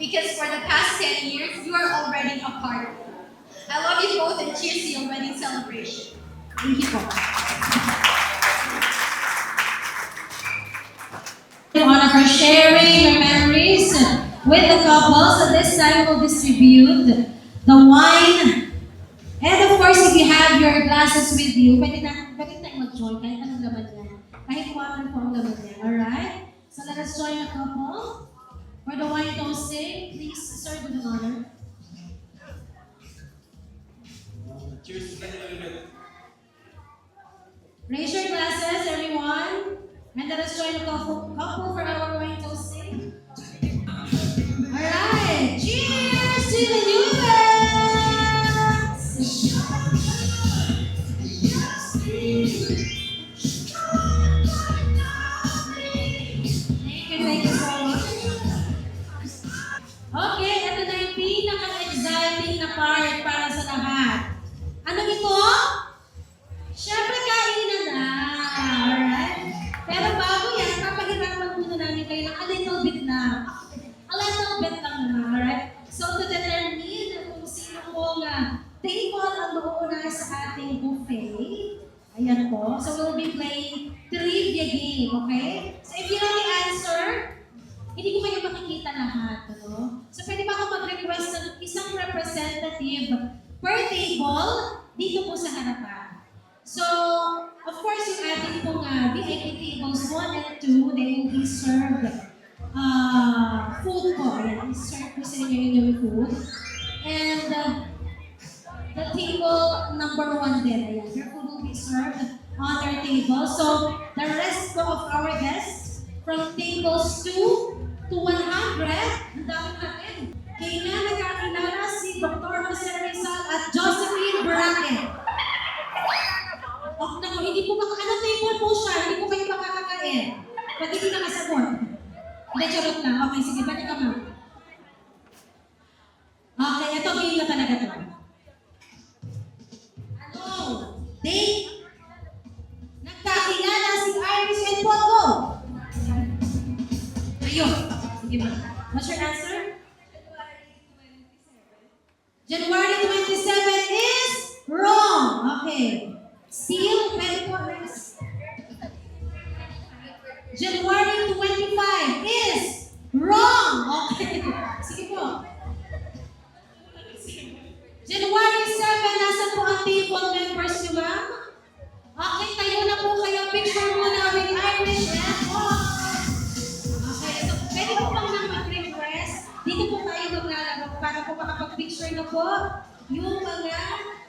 because for the past 10 years, you are already a part of it. I love you both and cheers to your wedding celebration. Thank you, Paul. Honor for sharing your memories with the couple. So this time we'll distribute the wine. And of course, if you have your glasses with you, pwede tayong mag-join kahit anong laman yan. Kahit water po ang laman yan. Alright? So let us join the couple. For the wine toasting, please serve with honor. Cheers. Raise your glasses, everyone. And let us join the couple for our wine toasting. Alright, cheers to the newlyweds! Thank you so much. Okay, ito na yung pinaka-exciting na part para sa lahat. Ano ito? Siyempre, kainan na. Alright? Pero bago yan, papahirapan muna namin kayo ng a little bit lang. A little bit lang naman, alright? So, to determine kung sino pong table ang doon sa ating buffet. Ayan po. So, we'll be playing trivia game, okay? So, if you know the answer, hindi ko kayo makikita lahat, ano? So, pwede ba ako mag-request ng isang representative per table dito po sa harapan? So, of course, yung ating pong VIP tables 1 and 2, they will be served food po. Ayan, serve po sa inyo yung food. And the table number 1 din, ayan, your food will be served on their table. So, the rest po of our guests from tables 2 to 100, ang dami natin. Kaya na nagkakilala si Dr. Jose Rizal at Josephine Bracket. Oh, naku, hindi po ano table po siya, hindi po kayo makakakain. Pag hindi nakasagot. Hindi, charot lang. Okay, sige, balik ka ma'am. Okay, ito, game na talaga ito. Ano? Date? Nagkakilala si Irish and Pogo. Ayun. Sige ma'am. What's your answer? January 27 is wrong. Okay. Still, pwede po. January 25 is wrong. Okay. Sige po. January 7, nasa po ang table members niyo, ma'am? Okay, tayo na po kayo. Picture muna with Irish and Paul. Okay, so pwede po bang nang mag-request? Dito po tayo maglalaro para po makapag-picture na po yung mga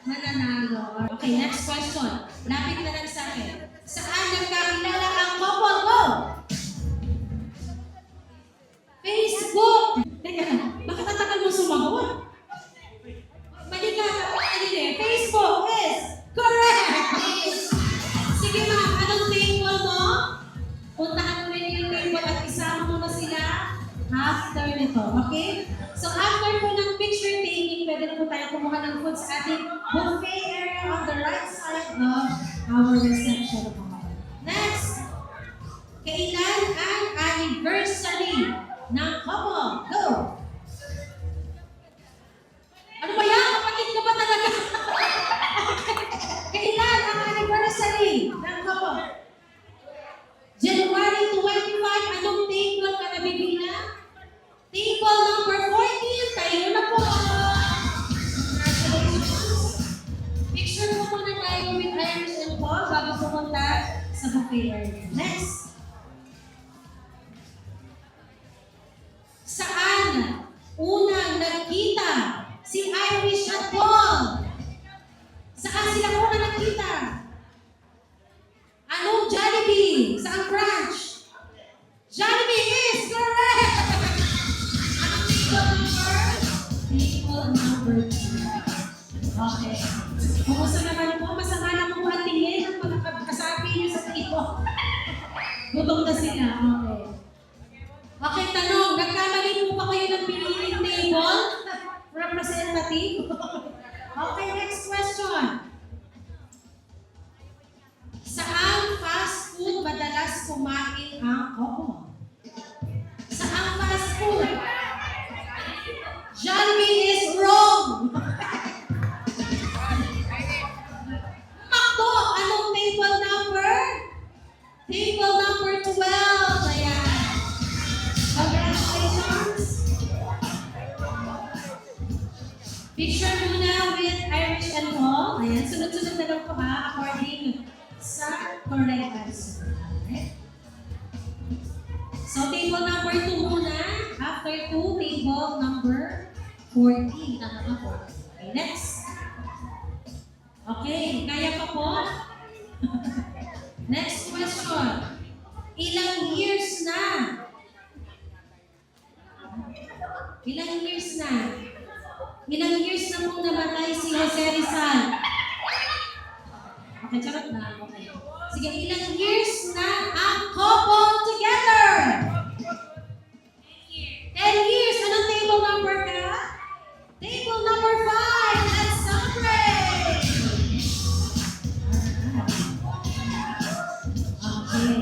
mananalo. Okay, next question. Lapit na lang sa akin. Saan nagkakilala ang couple ko? Facebook! Teka lang, bakit tatagal mo sumagot? Mali ka, Facebook is correct! after nito. Okay? So after po ng picture taking, pwede na po tayo kumuha ng food sa ating buffet area on the right side of our reception. Next, kailan ang anniversary ng couple? Go! Ano ba yan? Kapatid ka ba talaga? Kailan ang anniversary ng couple? January 25, anong table ka nabibilang? Table number 14, tayo na po! Congratulations! Picture mo muna tayo with Irish and Paul bago pumunta sa buffet area. Next! Saan unang nagkita si Irish at Paul? Saan sila unang nagkita? Anong Jollibee? Saan branch? Jollibee is correct! Anong table number? Table number 2. Okay. Kumusta naman po? Masama na po ang tingin ng mga kasabi niyo sa table. Gutom na sila. Okay. Okay, tanong. Nagkamali po ba kayo ng piniling table? Representative? Okay, next question. Saan fast food madalas kumain ang couple? Saan fast food? Jollibee is wrong! Makdo, anong table number? Table number 12. Ayan. Congratulations. Picture muna with Irish and Paul. Ayan, sunod-sunod na lang po ha, according sa correct answer. Okay? So, table number 2 muna. After 2, table number 14. Tama po. Okay, next. Okay, kaya pa po? Next question. Ilang years na? Ilang years na? Ilang years na po namatay si Jose Rizal? Okay, charot na. Okay. Sige, ilang years na ang couple together? 10 years. Anong table number ka? Table number 5. Let's celebrate! Okay.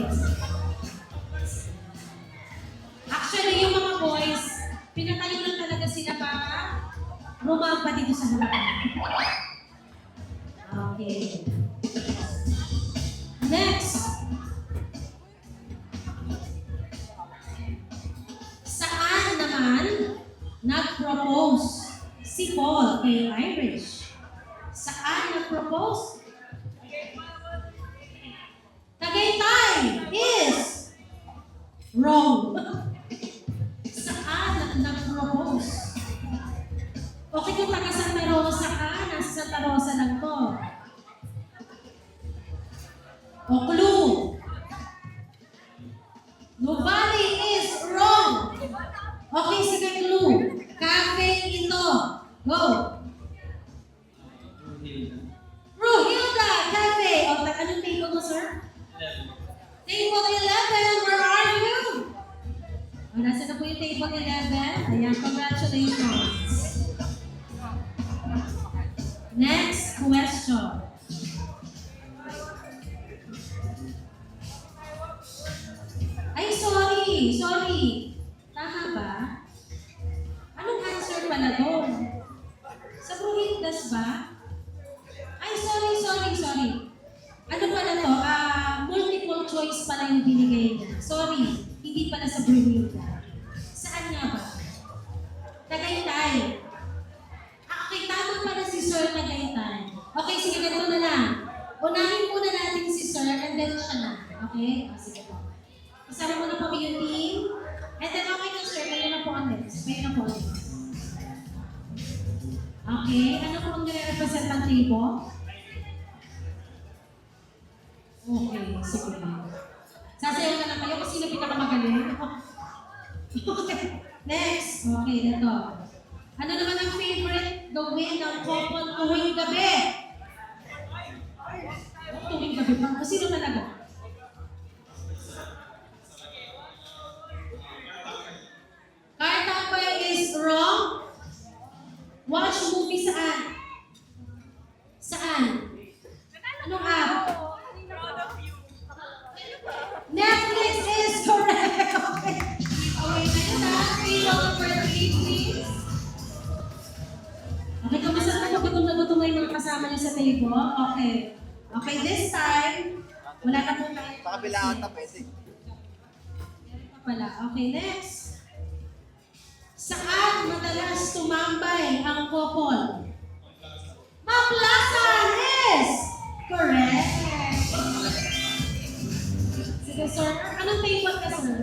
Actually, yung mga boys, pinatayo lang talaga sila para rumampa dito sa harapan. Okay. Next. Saan naman nag-propose si Paul kay Irish? Saan nag-propose? Tagaytay is wrong. Saan nag-propose? Okay kung taga Santa Rosa ka, nasa Santa Rosa lang to. O clue. Nuvali is wrong. Okay, sige clue. Cafe ito. Go. Ruhilda Cafe. O, anong table mo, sir? Table 11, where are you? O, nasa na po yung table 11. Ayan, congratulations. Next question. Ay, sorry. Tama ba? Anong answer pala doon? Sa Bruhildas ba? Ay, sorry. Ano pala to? Multiple choice pala yung binigay niya. Sorry, hindi pala sa Bruhilda. Saan nga ba? Tagaytay. Okay, tama pala si Sir Tagaytay. Okay, sige, ganito na lang. Unahin muna natin si Sir and then siya na. Okay? Sige po. Isama mo na po yung team. And then okay na Sir, kayo na po ang next. Kayo na po ang next. Okay, ano po ang nire-represent ng tribo? Okay, sige. Sasayaw na lang kayo kung sino pinakamagaling. Okay, next. Okay, ito. Ano naman ang favorite gawin ng couple tuwing gabi? Tuwing gabi ba? O sino talaga? kasama niyo sa table? Okay. Okay, this time, wala na po tayo. Sa kabila ata pwede. Pala. Okay, next. Saan madalas tumambay ang couple? Maplasan! Yes! Correct. Sige, sir. Anong table ka, sir?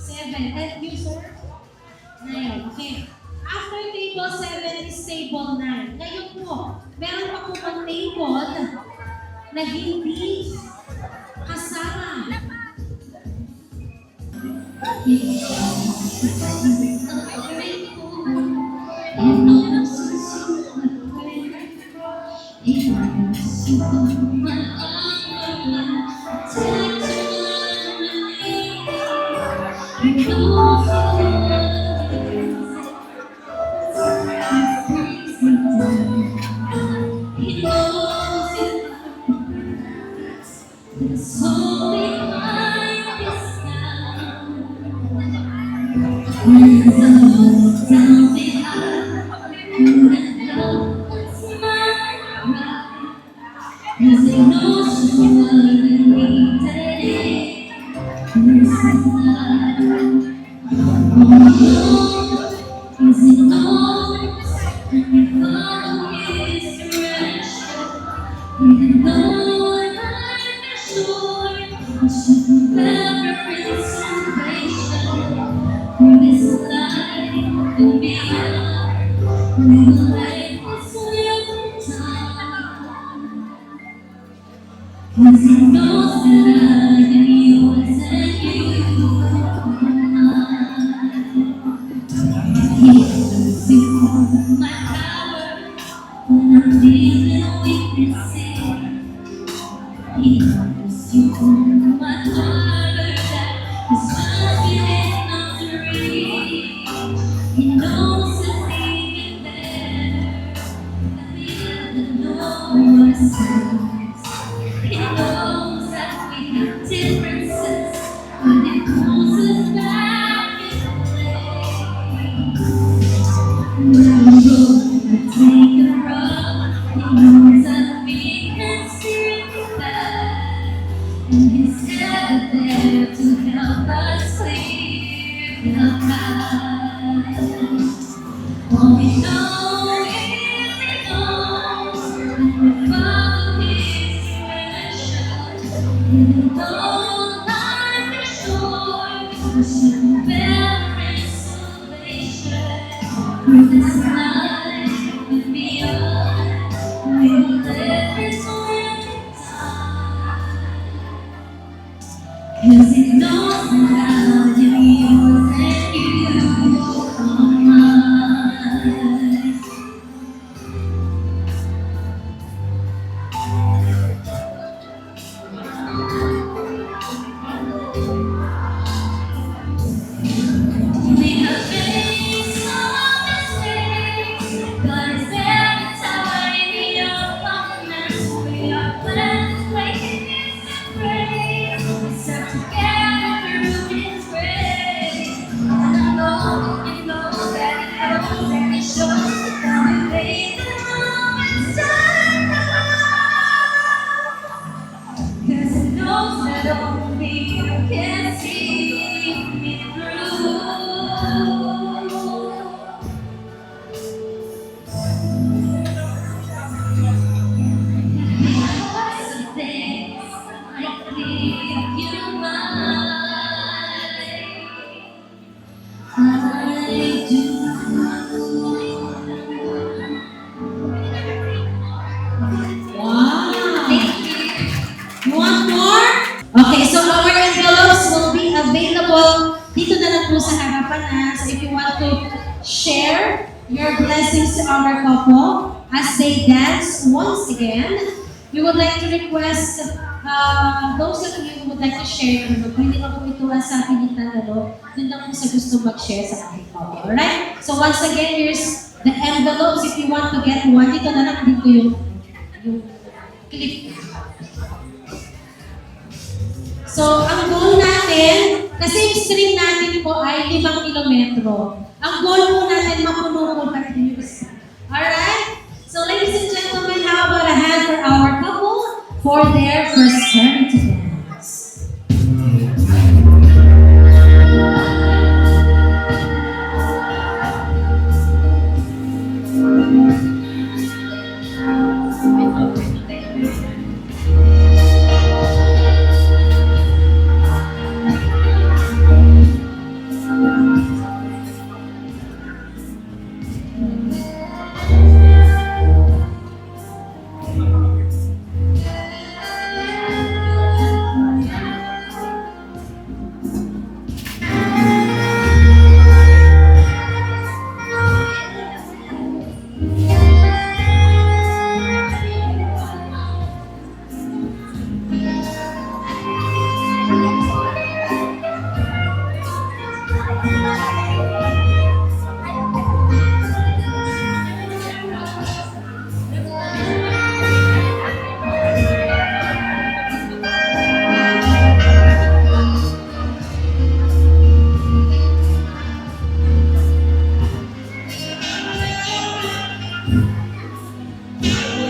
7. And you, sir? 9. Okay. After table 7 is table 9. Ngayon po, meron pa po bang table na hindi kasama? Wow! You want more? Okay, so our envelopes will be available dito na lang po sa harapan na. So if you want to share your blessings to our couple as they dance once again, we would like to request those of you who would like to share your envelope. Hindi pa po ito sa pinitan dun lang po sa gusto mag-share sa ating couple. Alright? So once again, here's the envelopes. If you want to get one, dito na lang dito yung clip. So, ang goal natin, kasi yung string natin po ay 5 kilometro. Ang goal po natin, mapuno po continuous. Alright? So, ladies and gentlemen, for their prosperity dance.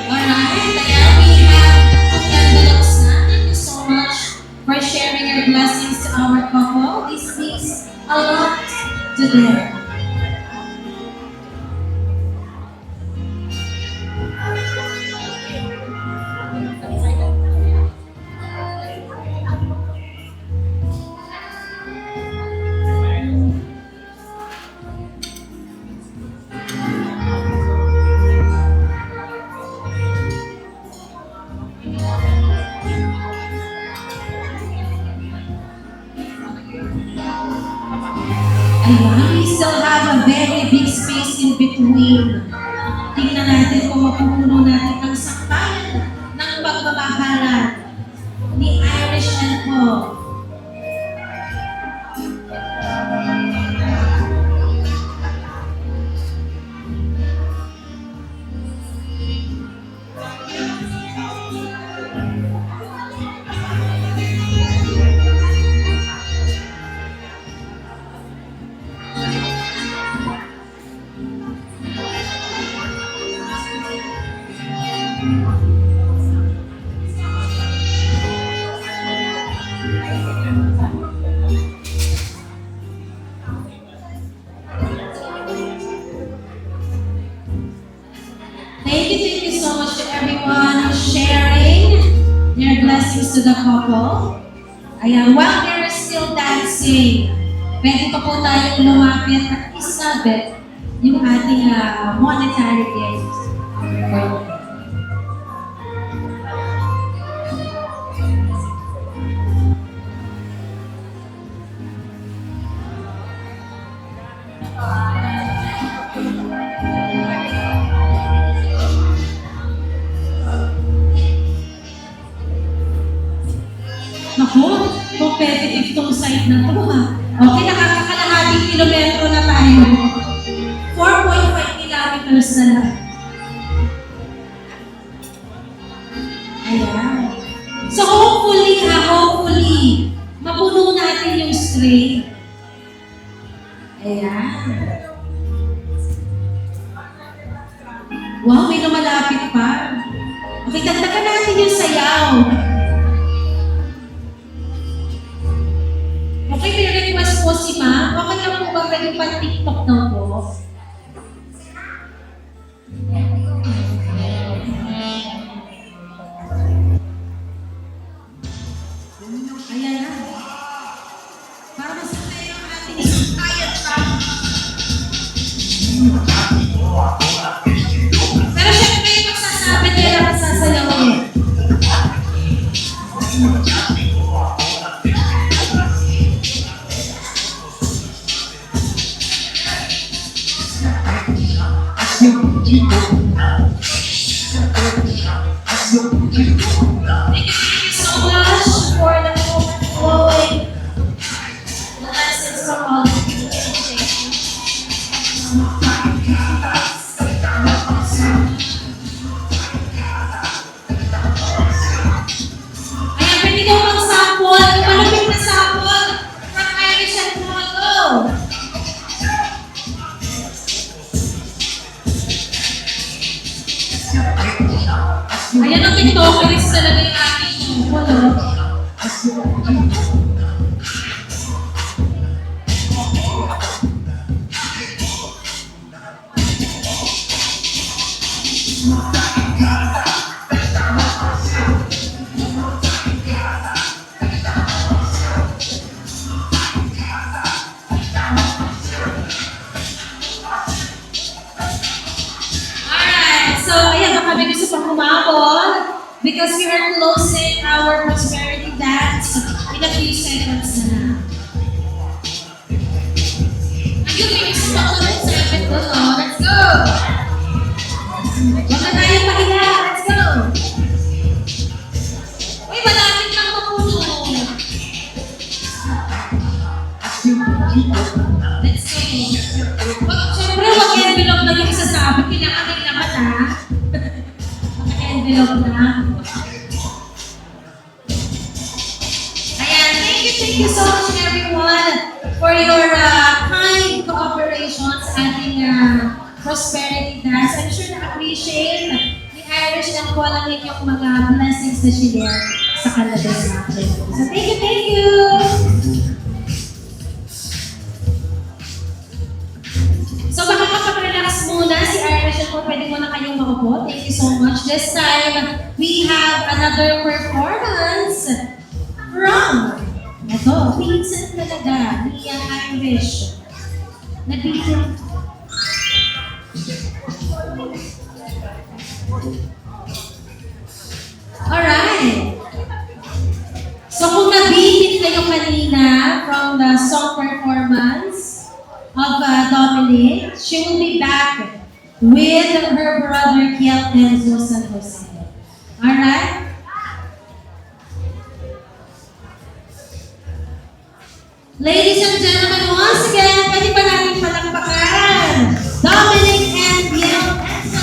Alright, ayan, we have Pagkandalok na. Thank you so much for sharing your blessings to our couple. This means a lot to them. Ayan, we still have a very big space in between. Tingnan natin kung mapupuno natin ang sakpan ng pagbabahalan ni Irish and Paul. Thank you so much to everyone sharing their blessings to the couple. Ayan, while they're still dancing, pwede pa po tayong lumapit at isabit yung ating monetary gifts. Naku, competitive tong site na to ha. Okay, nakakakalahating kilometro na tayo. 4.5 kilometers na lang. Ayan. So hopefully, mapuno natin yung string. Ayan. Wow, may lumalapit pa. Okay, dagdagan natin yung sayaw. Okay, may request po si Ma'am. Okay lang po ba pwede pa TikTok daw po? Ayan na. Para masakay ang ating entire track. Pero syempre, magsasabi nila masasayawin. Thank you so much for the flowing blessings from all of you. Ayan, pwede daw mag-sample. Malapit na Alright, so ayan, baka may gusto pang humabol because we are closing our prosperity dance in a few seconds na lang. Ayun, may gusto pang ulit ko, no? Let's go! Huwag na tayo pahiya, let's go! Uy, malapit lang mapuno. Let's go. Siyempre, huwag envelope na yung isasabi. Kailangan naman ha. Envelope na. Ayan, thank you so much everyone for your kind cooperation sa ating prosperity dance. I'm sure na-appreciate ni Irish and po ang inyong mga blessings na share sa kalabas natin. So thank you! So baka kapag-relax muna si Irish at po, pwede mo na kayong maupo. Thank you so much. This time, we have another performance from, ito, pinsan talaga ni Irish. Nabitin. Alright. So kung nabitin kayo kanina from the song performance of Dominic, she will be back with her brother Kiel and San Jose. Alright? Ladies and gentlemen, once again, pwede ba natin palakpakan? Dominic and Kiel Enzo.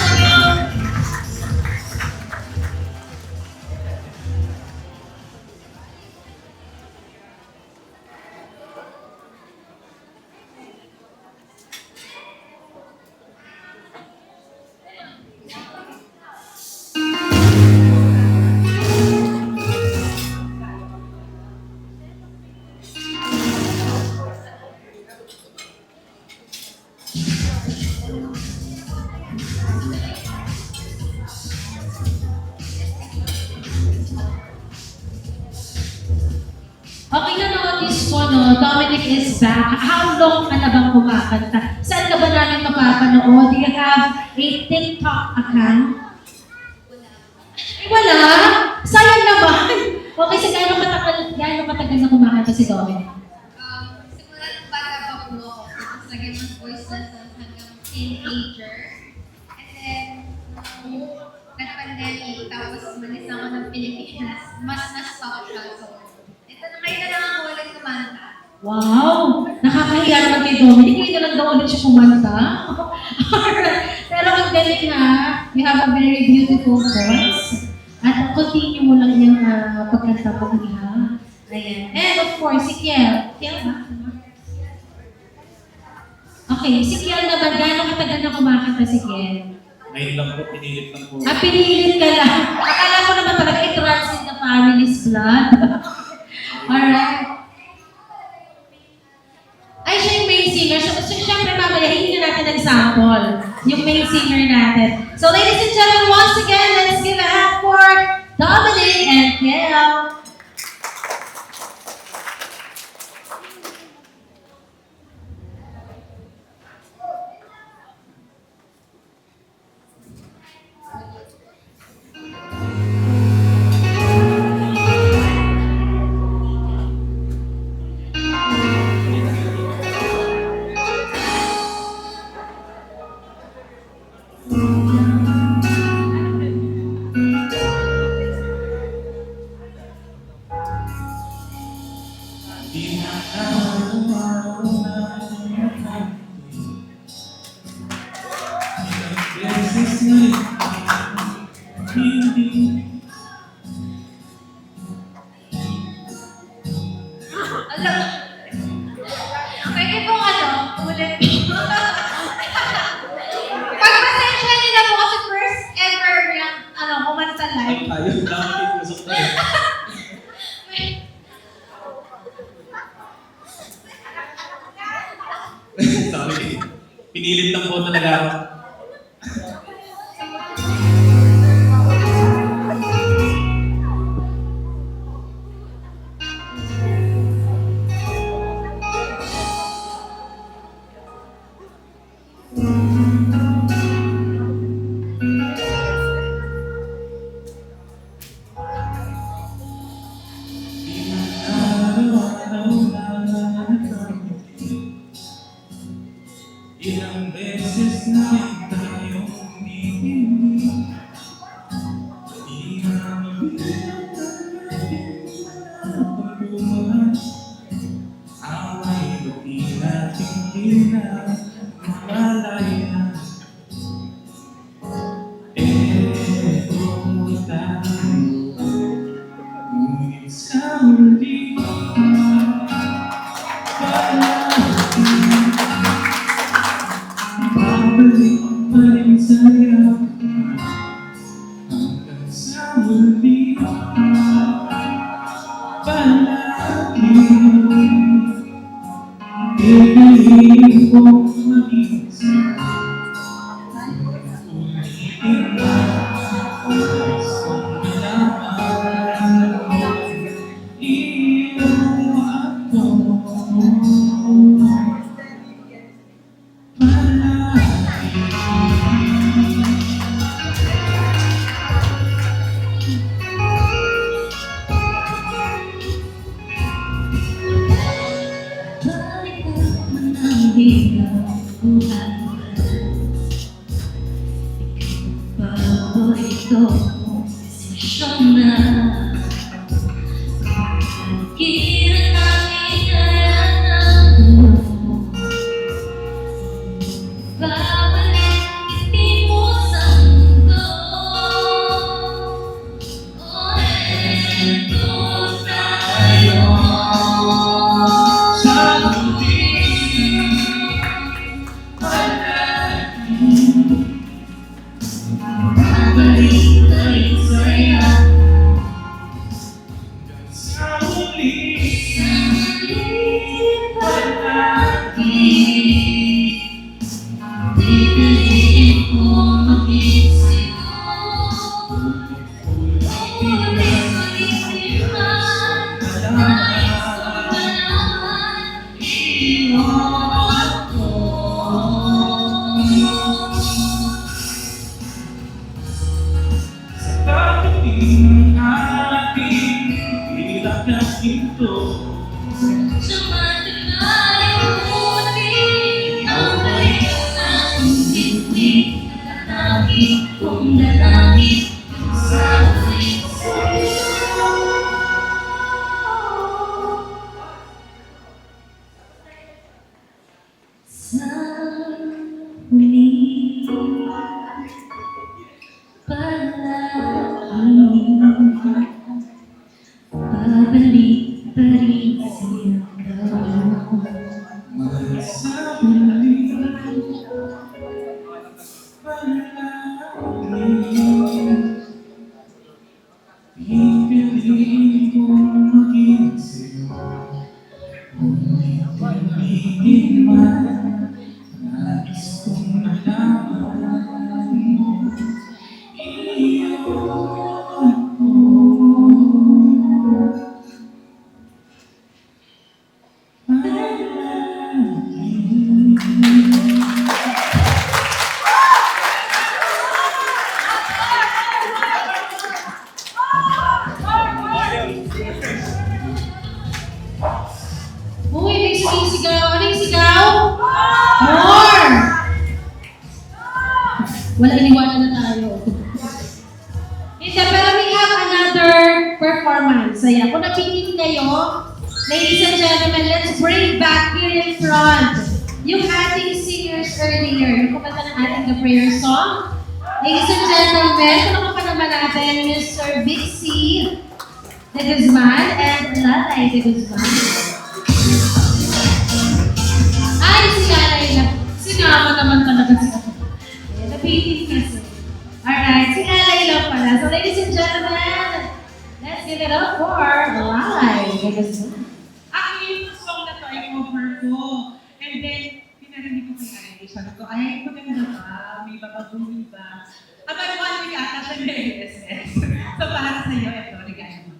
Okay na notice ko, no? Dominic is back. How long ka na bang kumakanta? Saan ka ba namin mapapanood? Do you have a TikTok account? Ay, wala? Sayang naman. Okay, sa gaano katagal na kumakanta si Dominic? Simula bata pa po ako. Tapos naging mag-voice lessons hanggang teenager. And then, nung nag-pandemic, tapos umalis ako ng Pilipinas, mas na-stop siya. So, ito na kayo na lang ako ulit kumanta. Wow! Nakakahiya naman kay Dominic. Ngayon na lang daw ulit siya kumanta. Alright. Pero ang galing ha. You have a very beautiful voice. At continue mo lang yung pagkanta po niya. Ayan. And of course, si Kiel. Kiel ba? Okay, si Kiel naman. Gano'ng katagal na kumakanta si Kiel? Ngayon lang po, pinilit lang po. Pinilit ka lang. Akala ko naman talaga i-transit na family's blood. Alright. Ay, siya yung main singer. So, syempre mamaya, hindi natin ng sample. Yung main singer natin. So, ladies and gentlemen, once again, let's give a hand for Dominic and Kiel. Alam, pwede pong ulit. Pagpasensya nila po kasi first ever yung kumanta live. Ayaw lang, usap tayo. Sorry. Pinilit lang po talaga ako. Ilang beses na tayong umiinig. Di namin pagbumas. Away ko natin malaya. Eto tayo, ngunit sa huli babalik pa rin sa'yo hanggang sa huli. Palagi pipiliin kong maging sa'yo. Ulitin na nais kong malaman iyo ako. Uy, may sumisigaw. Ano yung sigaw? More! Wala, iniwanan na tayo. Hindi, pero we have another performance. Ayan, kung napitin kayo, ladies and gentlemen, let's bring back here in front yung ating singers earlier. Yung kumanta ng ating The Prayer Song. Ladies and gentlemen, tulungan pa naman natin Mr. Big C de Guzman and Lalay de Guzman. Ay, si Lalay na. Sinama naman talaga siya. Napitin kasi. Alright, si Lalay lang pala. So ladies and gentlemen, let's give it up for Lalay de Guzman. Actually, yung song na to ay cover ko. And then, Sabi ko, ay, maganda ba? May bababuli ba? At ano ka, hindi ata siya ng ASS. So, para sa'yo, ito, regalo mo.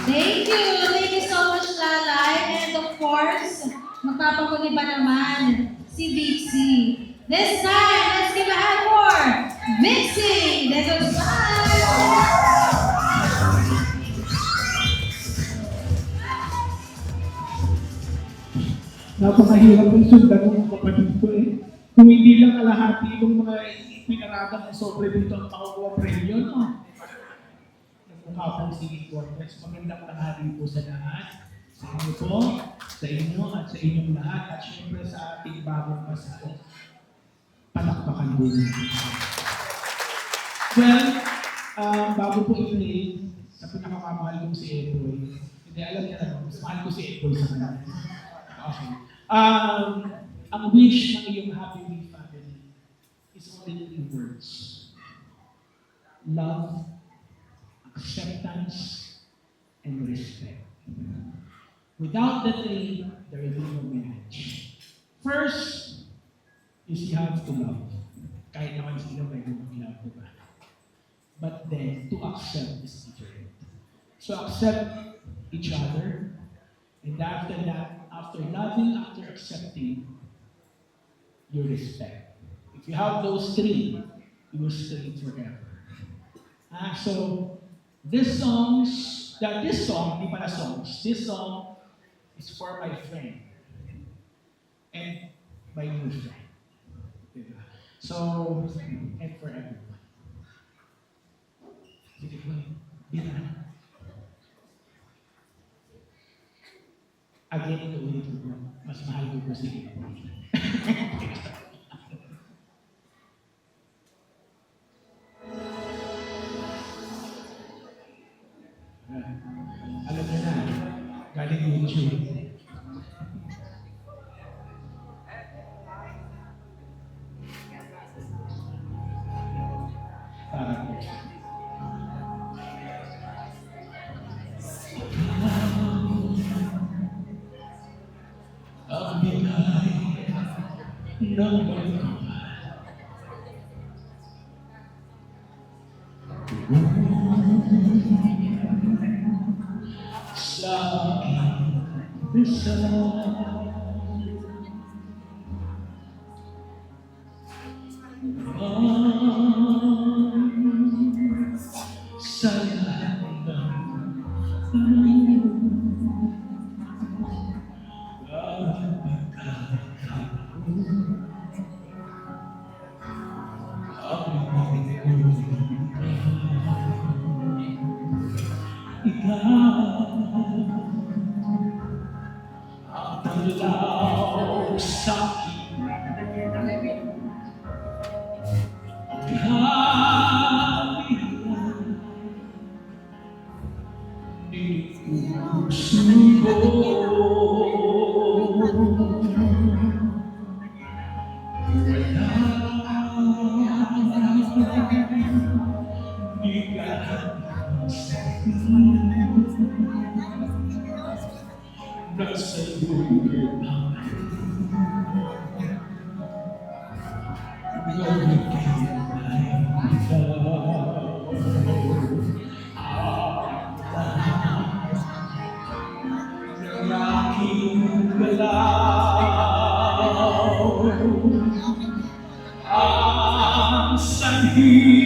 Thank you so much, Lalay. And of course, magpapahuli ba naman si Vixie. This time, let's give a hand for Vixie! Let's go. mahirap yung sundan ng kapatid ko eh. Kung hindi lang kalahati ng mga pinarada ng sobre dito ang makukuha premyo, no? Nagmukha po si Cortex. Magandang tanghali po sa lahat. Sa inyo po, sa inyo at sa inyong lahat. At syempre sa ating bagong pasako. Palakpakan po niyo. Well, bago po i-play, sa pinakamamahal kong si Epoy, hindi alam niya na, mas mahal ko si Epoy sa kanya. Okay. Ang wish ng iyong Happy Week family is only in words. Love, acceptance, and respect. Without the three, there will be no marriage. First is you have to love. Kahit naman sila may mag-love, diba? But then, to accept is different. So accept each other, and after that, after loving, after accepting, you respect. If you have those three, you will stay forever. So, this song, di pala songs, this song is for my friend and my new friend. Diba? So, and for everyone. Sige po, Bina. Again, ito ulit ko, mas mahal ko si Epoy. Alam niyo na, galing YouTube. Para po. Ang bigay ng sa aking bisa. Sa lahat ng Taglaw sa'kin kabilang inusubo nasa lugar ng aking galaw ang sanhi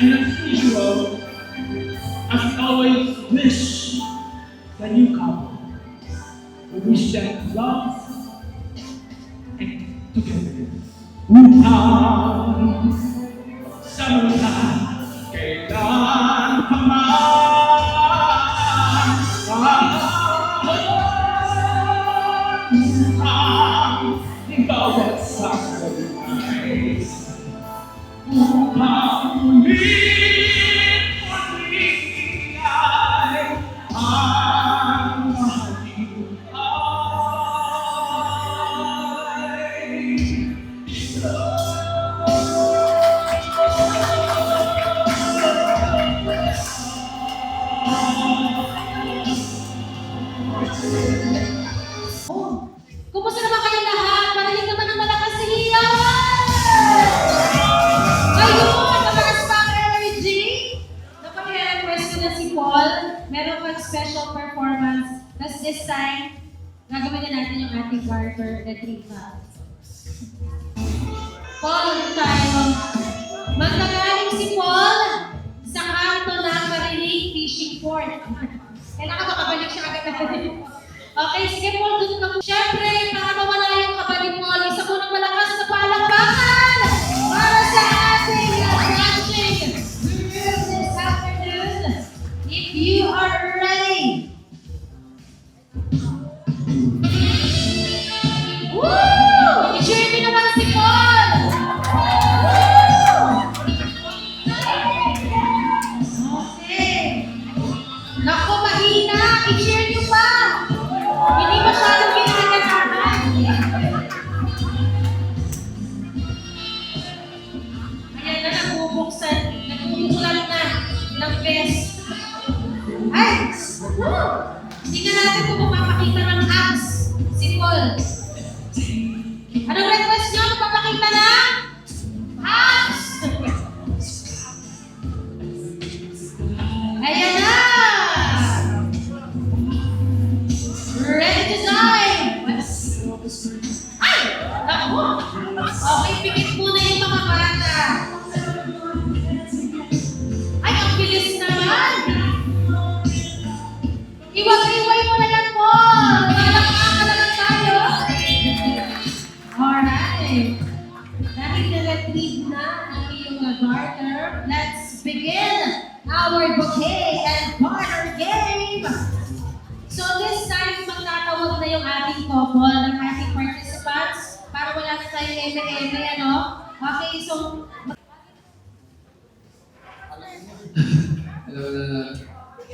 And as usual, as we always wish the new couple, we wish them together. Upang sa mula kailan pa man ang bawat sandali upang muli ay ang mahalin ay Kumusta naman kayo lahat? Marinig naman ng malakas sa hiyawan! Ayun! Malakas pa ang energy! Napag-request ko na si Paul. Meron pang special performance. Tapos this time, gagawin na natin yung ating garter retrieval. Paul, ito tayo. Magkagaling si Paul sa kanto ng Marinig Fishing Port. Kailangan makabalik siya agad na. Okay, sige Paul, dun ka. Siyempre, para mawala yung kapatid mo, isa mo ng malakas na palakpakan para sa ating watching this afternoon. If you are ready. Woo! I-cheer nyo naman si Paul! Okay. Naku, mahina! I-cheer nyo pa! Hindi masyadong pinagkakahan. Ayan na, nabubuksan. Nagbubulan na ng vest. Ay! Hindi na natin kung mapapakita ng abs si Paul. Anong request nyo? Papakita na? Abs! Ayan na! Ready to dive! Ay! Naku! Okay, pikit muna yung mga bata. Ay, ang bilis naman! Iwag-iway mo na yan po! Lalakpakan na lang tayo! Alright! Dahil na-retrieve na ang iyong garter, let's begin our bouquet and garter game! So this time, magtatawag na yung ating couple ng ating participants para wala na tayong eme-eme, ano? Okay, so... Hello na.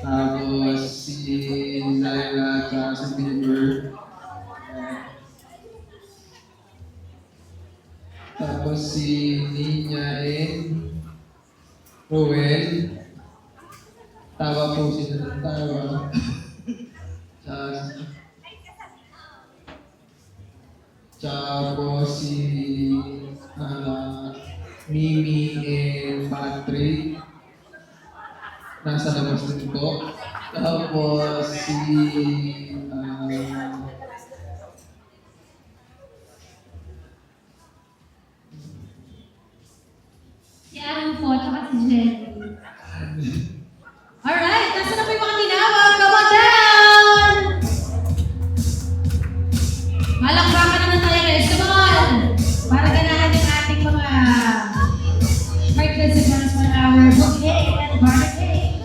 Tapos si Zyla at si Bieber. Tapos si Nina and Rowel. Tawa po sila ng tawa. Tapos si Mimi and Patrick. Nasa labas din po. Tapos si Si Aaron po, tsaka si Jenny. Alright, nasa na po yung mga tinawag? Come on down! Malakpakan naman tayo guys. Come on! Para ganahan yung ating mga participants for our bouquet and barbecue.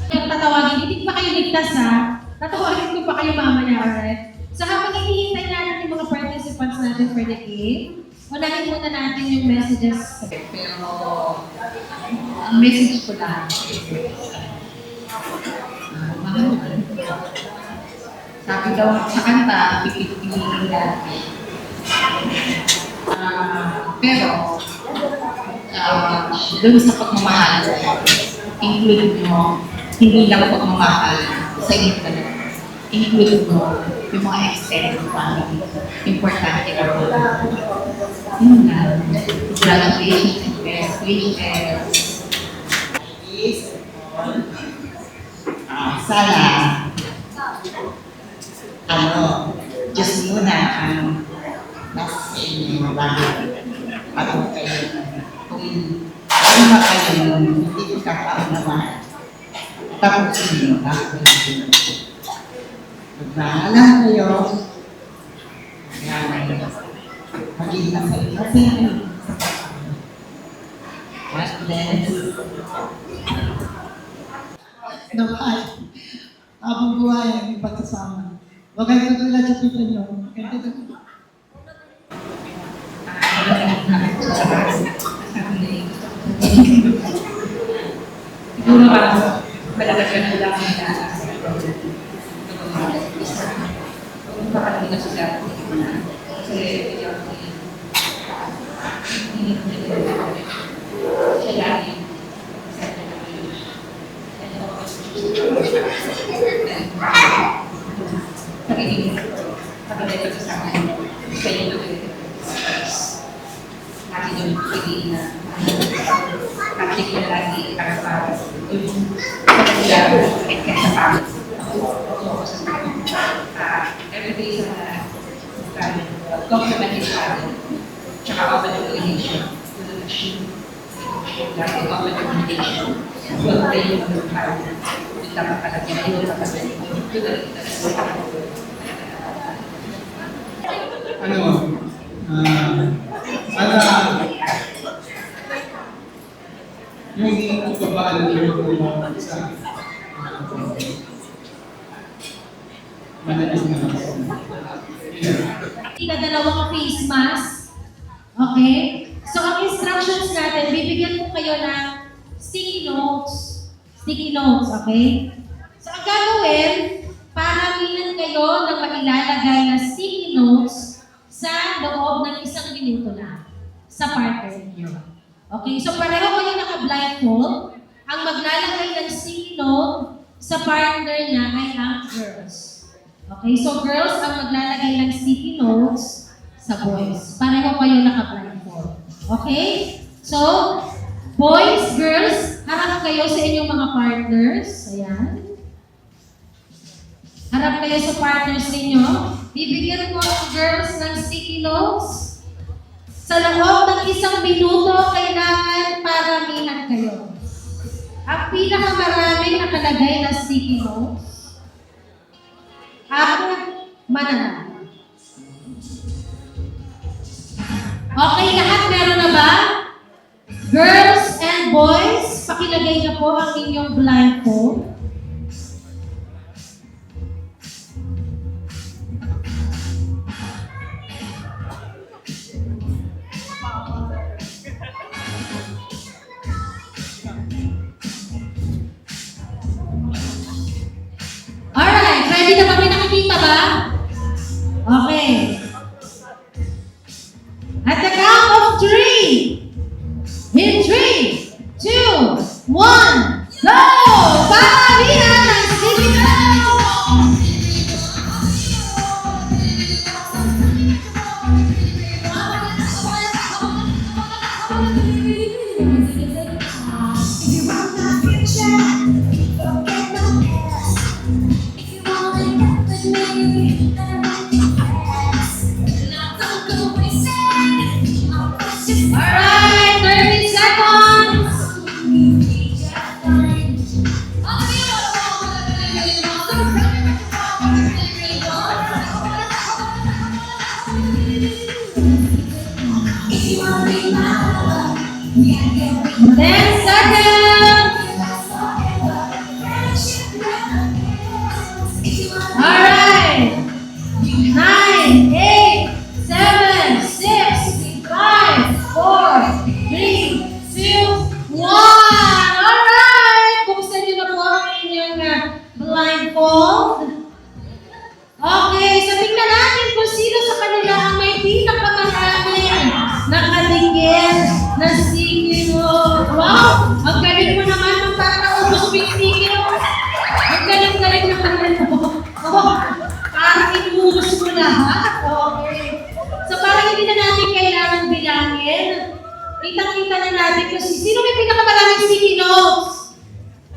Yung tatawagin, hindi pa kayo ligtas ha. Tatawagin ko pa kayo mamaya, alright? So habang hinihintay natin yung mga participants natin for the game, unahin muna natin yung messages. Pero ang message ko lang, mahal. Sabi daw sa kanta, pipiliin natin. Pero, doon sa pagmamahal, include mo, hindi lang pagmamahal sa inyo talaga. Include mo yung mga extended family. Importante ka po. Yun nga. Congratulations and best wishes. Sana, Diyos muna ang nasa inyo bagay. Pagod kayo. Kung ano na kayo, hindi ko kakaunawa. Tapusin nyo. Magmahalan kayo. makikita sa iyo. Kasi, and then, naman, habang buhay ang iba't kasama. Huwag kayo nila sa pita niyo. Siguro parang malakas ka na lang na papalagay na siya kasi siya lagi pagiging ko sa akin kaya lagi yung pagiging na pagiging na lagi para yung pagiging kaya sa everyday sa compliment each other tsaka open communication lagi open communication huwag tayo yung parang yung dapat palagyan yung dapat sana yung pagbabalan yung sa Dalawang face mask. Okay? So, ang instructions natin, bibigyan ko kayo ng sticky notes. Sticky notes, okay? So, ang gagawin, paramihan kayo ng mailalagay na sticky notes sa loob ng 1 minuto na sa partner niyo. Okay? So, pareho kayo naka-blindfold. Ang maglalagay ng sticky note sa partner niya ay ang girls. Okay, so girls ang maglalagay ng sticky notes sa boys. Pareho kayo naka-blindfold. Okay? So, boys, girls, harap kayo sa inyong mga partners. Ayan. Harap kayo sa partners ninyo. Bibigyan ko ang girls ng sticky notes. Sa loob ng 1 minuto, kailangan paramihan kayo. Ang pinakamaraming nakalagay na sticky notes ang mananalo. Okay, lahat meron na ba? Girls and boys, pakilagay na po ang inyong blindfold. Alright, ready na kami nakikita ba? Okay. At the count of 3. In 3, 2, 1, go! Paramihan ng sticky notes! Alright, 30 seconds! Ten seconds! Alright! 9, 8, 7, 6, 5, 4, 3, 2, 1! Alright! Buksan niyo na po ang inyong blindfold. Okay, so tingnan natin kung sino sa kanila ang may pinakamaraming nakadikit na sticky note. Wow! Ang galing mo naman nung parang naubos mo yung sticky note. Ang galing-galing naman mo. Oh, parang inubos mo lahat. Okay. So parang hindi na natin kailangan bilangin. Kitang-kita na natin kung sino may pinakamaraming sticky notes.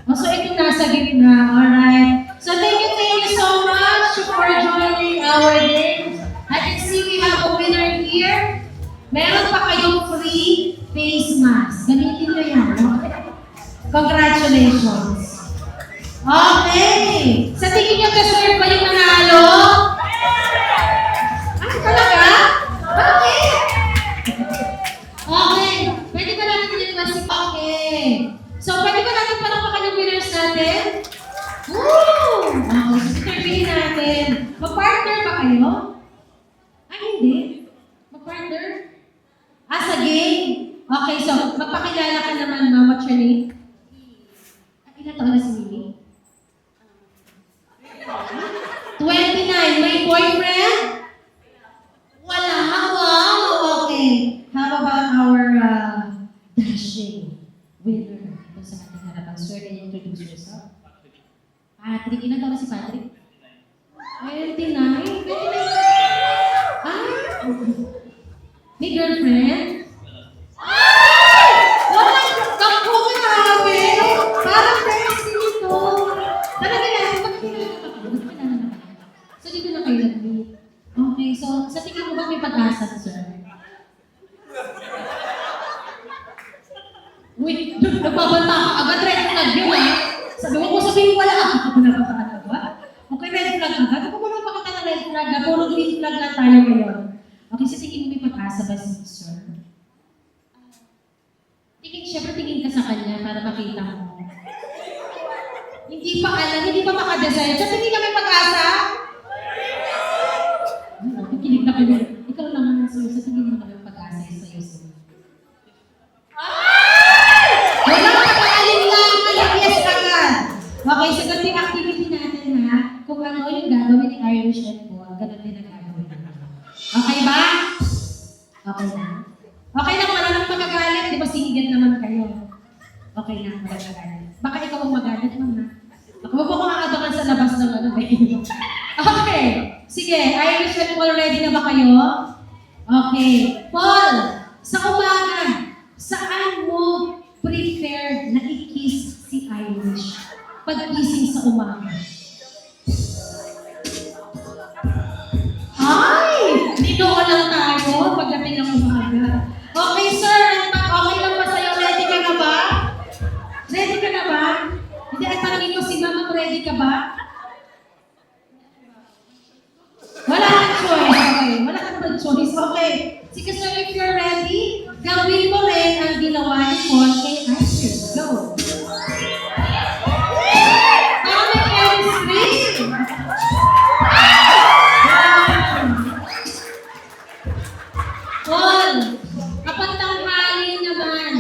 Oh, so ito nasa gitna. Alright. So thank you so much for joining our game. I can see we have a winner here. Meron pa kayong free face mask. Gamitin nyo yan. Okay? Congratulations. Okay. Sa tingin nyo, deserve ba yung nanalo? Ah, talaga? Okay. together? As a game? Okay, so magpakilala ka naman, ma'am. What's your name? Ilan taon na si Mimi? 29. May boyfriend? Wala. Wow. Okay. How about our dashing winner ito sa ating harapan? Sir, can you introduce yourself? Patrick. Ilan taon na si Patrick? 29. 29. Ah! May girlfriend? Ay! Wala! Naku, grabe! Parang sexy nito. Talaga lang, magkilala. So, dito na kayo nag-meet. Okay, so, sa tingin mo ba may pag-asa, sir? Uy, nagbabanta ka agad, red flag yun, ha? Sabi mo, kung sabihin wala ka, ako nabataan agad. Okay, red flag agad. Ako ba magpakita ng red flag na puro green flag na tayo ngayon? Okay, sa tingin mo may pag-asa ba, sir? Siyempre tingin ka sa kanya para makita mo. Hindi pa alam, hindi pa makadesign. Sa tingin ka may pag-asa? Kinig na kayo. Ikaw naman, sir, sa tingin mo may pag-asa sa'yo, sir. Ay! Wala ka pag-alin lang, yes agad. Okay, sagot yung activity natin, ha? Kung ano yung gagawin ni Irish and Paul, ganun din ang gagawin natin. Okay ba? Okay na. Okay lang, wala nang magagalit. Di ba sinigit naman kayo? Okay lang, wala magalit. Baka ikaw ang magalit, ma'am, ha? Ako ba kung makakabakan sa labas ng ano, okay. Sige, Irish and Paul, ready na ba kayo? Okay. Paul, sa umaga, saan mo preferred na i-kiss si Irish? Pag-kissing sa umaga. Ay! Dito ko lang tayo pagdating ng umaga. Okay, sir. Okay lang ba sa'yo? Ready ka na ba? Ready ka na ba? Hindi, at tanongin ko si mama, ready ka ba? Wala kang choice. Okay, wala kang choice. Okay. Sige, sir, if you're ready, gawin mo rin ang ginawa ni Paul kay Irish. Go. Para may chemistry. Paul, kapag tanghali naman,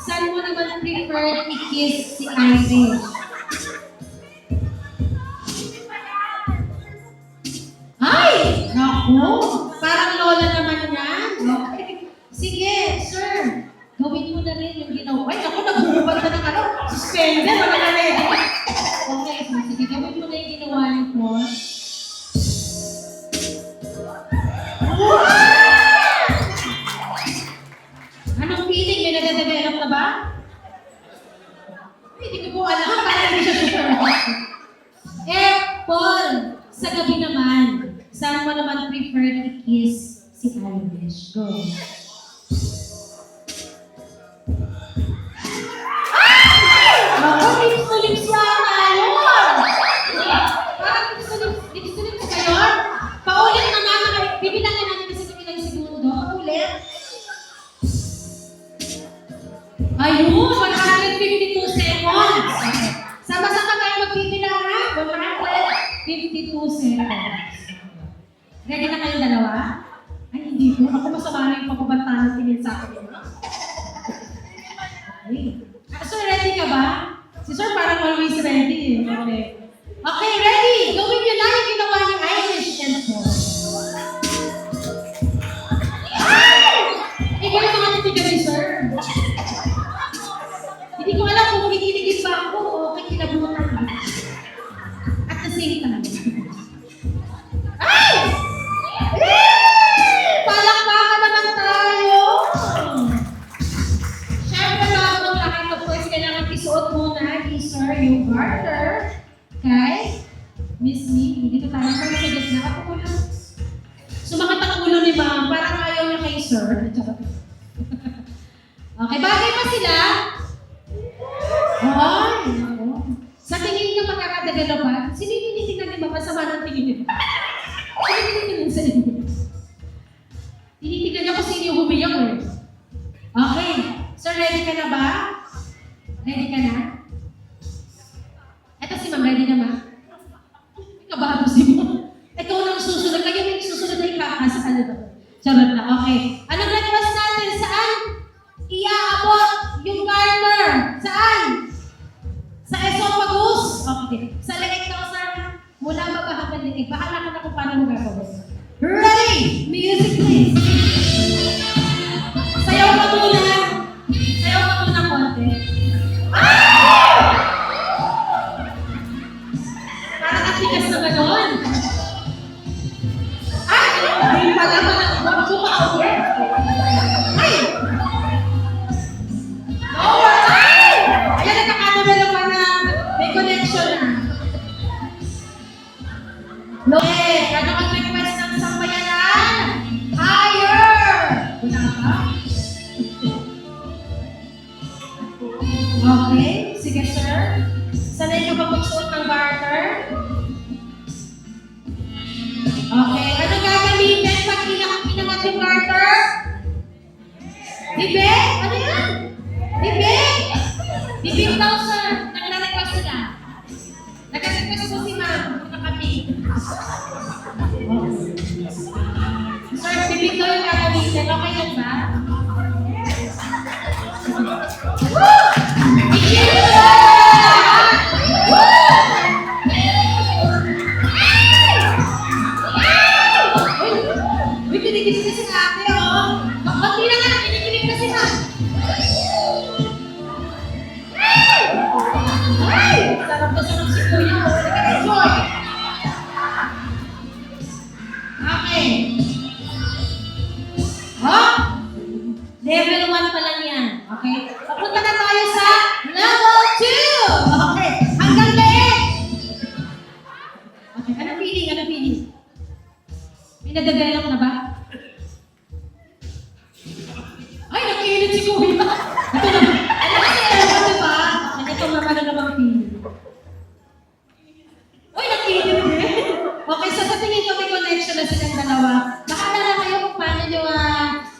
saan mo naman prefer i-kiss si Irish? Ay! Naku! Parang lola naman yan. Okay. Sige, sir. Gawin mo na rin yung ginawa. Ay, naku, nagbububat na ng ano. Suspender, wala na rin. Okay, so, sige, gawin mo na yung ginawa ni Paul. Anong feeling? May nade-develop na ba? Hindi ko po alam. Parang hindi siya super hot. Paul, sa gabi naman, saan mo naman prefer i-kiss si Irish? Go. Ay! Ako, lips to lips yata yun! Parang lips to lips ka yun? Paulit naman, bibilangin natin kasi ng ilang segundo. Paulit. Ayun, 152 seconds. Okay. Sama-sama tayo magbibilang, ha? 152 seconds. Ready na kayong dalawa? Ay, hindi po. Ako masama na yung pagbabanta ng tingin sa akin. Okay. Sir, ready ka ba? Si Sir parang always ready. Okay. Okay, ready! Gawin niyo na yung ginawa ni Irish and Paul. Ay! Ikaw yung mga titigan ni Sir. Hindi ko alam kung kikiligin ba ako o kikinabutan ba. At the same time. Ay! Palakpakan naman tayo! Siyempre, bago ng lahat, of course, kailangan isuot muna ni Sir yung garter. Okay? Miss Mimi, dito tayo sa gitna. Ako ko lang. Sumakit ang ulo ni Ma'am. Parang ayaw niya kay Sir. Okay, bagay pa sila? Ay, ako. Sa tingin niyo magkakadevelop ba? Sininitignan ni Mama, masama ng tingin niyo. Sininitignan sa inyo. Tinitignan niyo kung sino yung humiyak eh. Okay. So, ready ka na ba? Ready ka na? Eto si Ma'am, ready na ba? May kabahan mo si Ma'am. Ikaw nang susunod. Kaya may susunod na ikakasa ka na. Charot na. Okay. Ano titig. Bahala ka na kung paano mo gagawin. Ready! Music please! Sayaw ka muna! Sayaw ka muna konti. Ah! Parang ang tigas na ganon. Ay! Ay pala pa na. Huwag ko pa-aware. Ay! Lower! Ay! Ayan, nagkakadabela pa na may connection na. Lower! Ano ang request ng sambayanan? Higher! Wala ka? Okay, sige sir. Sanay ka ba magsuot ng garter? Okay, ano gagamitin pag pinangat yung garter? Bibig? Ano yan? Bibig? Bibig daw sir. Nagre-request sila. Nagre-request ko si ma'am. Nakapig. Sir, bibig daw yung gagamitin. Okay yan ba? Uy, kinikilig na si ate, oh. Konti na nga, kinikilig na si ma'am. Ay! Sarap na sarap si kuya, oh. Nag-enjoy. Okay. Oh! Level 1 pa lang yan. Okay? Papunta na tayo sa level 2! Okay. Hanggang leeg! Okay. Anong feeling? Anong feeling? May na-develop na ba? Ay, nakikinig si Kuya. Ito na. Ano kasi alam mo ba? Ito naman na namang feeling. Uy, nakikinig din. Okay, so sa tingin ko may connection na silang dalawa. Bahala na kayo kung paano nyo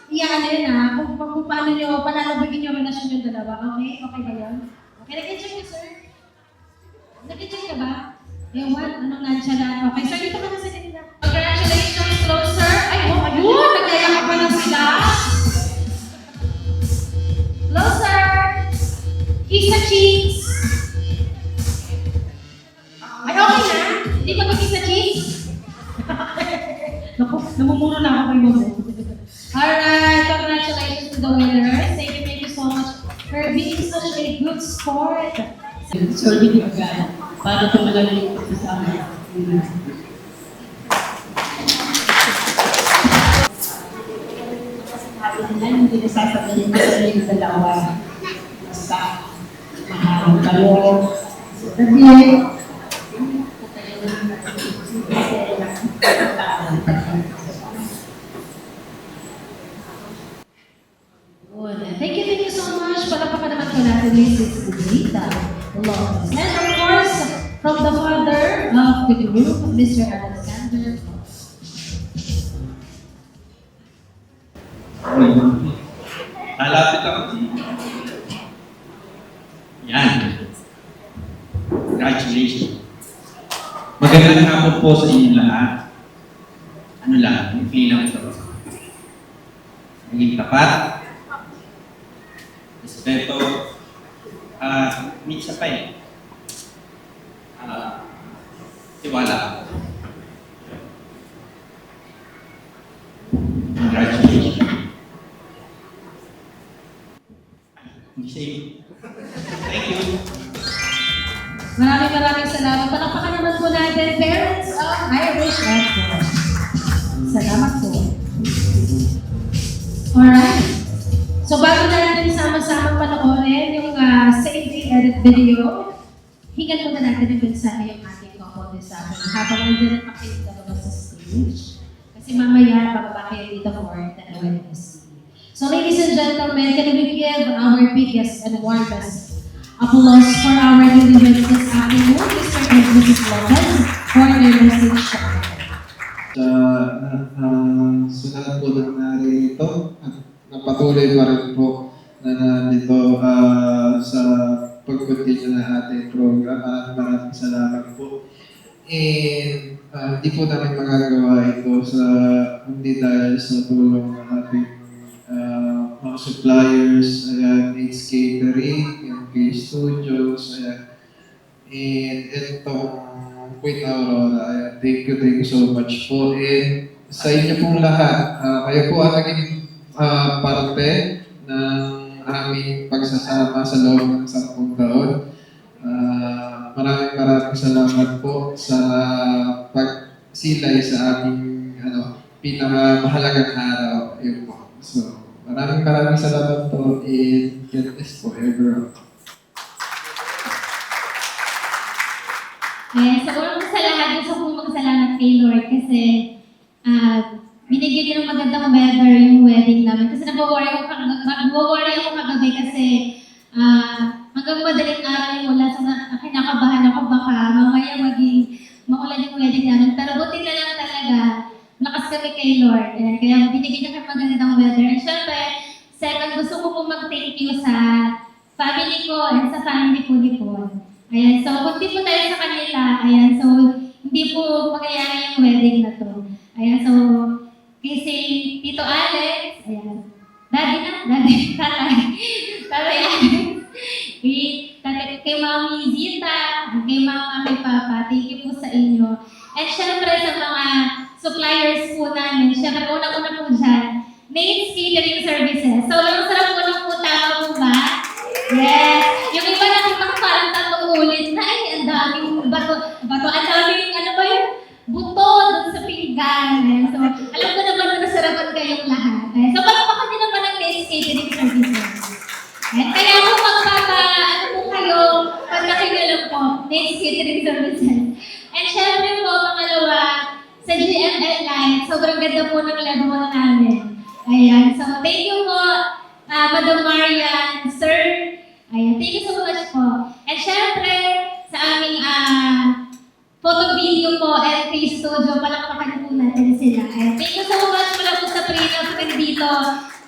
iyanin kung paano nyo palalabagin yung relasyon yung dalawa. Okay? Okay ba yun? Okay, nag-enjoy ka, sir? Nag-enjoy ka ba? Ewan, anong nonchalant? Okay, sir, dito ka na sa kanila. Congratulations, closer. Ay, oh, ayun! Nagyayakap pa lang sila. Closer! Kiss sa cheeks. Ay, okay na? Hindi ka mag-kiss sa cheeks? Naku, namumuro na ako kay Momo. Alright, congratulations to the winners. Thank you so much for being such a good sport. Serving you agad para tumagal yung kasama. Hindi na sasabihin ko sa yung dalawa. Basta, maharap kayo. Sabi, Thank you so much. Palapakan naman po natin Mrs. Rita Lopez. And of course, from the father of the group, Mr. Alexander. Lalapit ako dito. Yan. Congratulations. Magandang hapon po sa inyo lahat. Ano lang, yung feeling ito. Naging tapat, respeto, minsan pa tiwala. Congratulations. Thank you. Maraming salamat. Palakpakan naman po natin, parents of Irish Airport. Salamat po. Alright. So bago natin sama-sama panoorin yung save the edit video, hingan muna natin ang mensahe yung ating couple this afternoon habang nandiyan pa kayo dalawa sa stage. Kasi mamaya, bababa kayo dito for the awareness. So ladies and gentlemen, can we give our biggest and warmest applause for our newlyweds this afternoon, Mr. and Mrs. Lopez, for their message. Sa lahat po ng narito at napatuloy pa rin po na nandito sa pag-continue na ating program. Maraming salamat po. And hindi po namin magagawa ito hindi dahil sa tulong ng ating mga suppliers, Ace Catering, MK Studios, and itong Wait, Aurora. Ayan, thank you so much po. And sa inyo pong lahat, kayo po ang naging parte ng aming pagsasama sa loob ng 10 taon. Maraming salamat po sa pagsilay sa aming pinakamahalagang araw. Yun po. So, maraming salamat po and God bless forever. Sa unang sa lahat, gusto kong magsalamat kay Lord kasi binigyan niyo ng magandang weather yung wedding namin. Kasi nag-worry ako kagabi kasi hanggang madaling araw yung wala. So, kinakabahan ako baka mamaya maging maulan yung wedding namin. Pero buti na lang talaga, lakas kami kay Lord. Kaya binigyan niya kami magandang weather. And syempre, second, gusto ko pong mag-thank you sa family ko and sa family ko ni Paul. Ayan, so kunti po tayo sa kanila. Ayan, so hindi po mangyayari yung wedding na to. Ayan, so kasi Tito Alex, ayan, tatay Alex, kay Mami Zita, kay Mama, kay Papa, thank you po sa inyo. At syempre sa mga suppliers po namin, syempre unang-una po dyan, Nate's Catering Services. So, ang sarap po ng po, tama po ba? Yes! Yung iba nakita ko parang tatlong ulit na, ang daming bato, ang daming, buto dun sa pinggan. So, alam ko naman na nasarapan kayong lahat. So, palakpakan din naman ang Nate's Catering Services. Kaya kung po kayo, pag nakikilam po, Nate's Catering Services. And syempre po, pangalawa, sa GML Light, sobrang ganda po ng level namin. Ayan, so thank you po, Madam Marian, Sir. Ayan, thank you so much po. And syempre, sa aming photo video po, LK Studio, palakpakan po natin sila. Ayan, thank you so much pala po sa pre-note dito.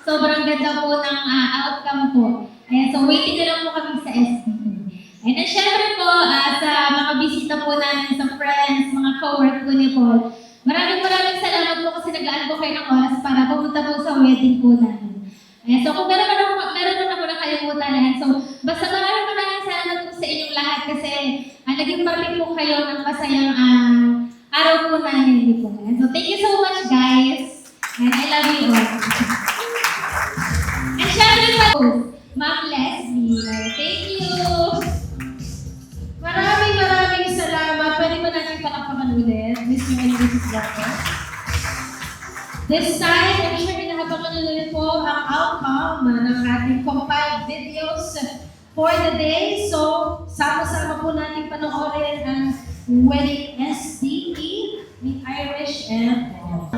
Sobrang ganda po ng outcome po. Ayan, so waiting na lang po kami sa SPE. And then syempre po, sa mga bisita po namin, sa friends, mga co-work po ni Paul, maraming salamat po kasi nag-aan po kayo ng oras para pumunta po sa wedding po namin. Ayan, so kung meron ako na kalimutan yan. So, basta maraming salamat po sa inyong lahat kasi naging parte po kayo ng masayang araw po namin po. So, thank you so much guys. And I love you all. And syempre po, Ma'am Leslie. Thank you. Maraming salamat. Pwede ba natin palakpakan ulit? Miss you and Mrs. Walker. This time, I'm sure hinahabakan nyo ulit po ang outcome ng ating compiled videos for the day. So, sama-sama po natin panoorin ang wedding SDE ni Irish and Paul.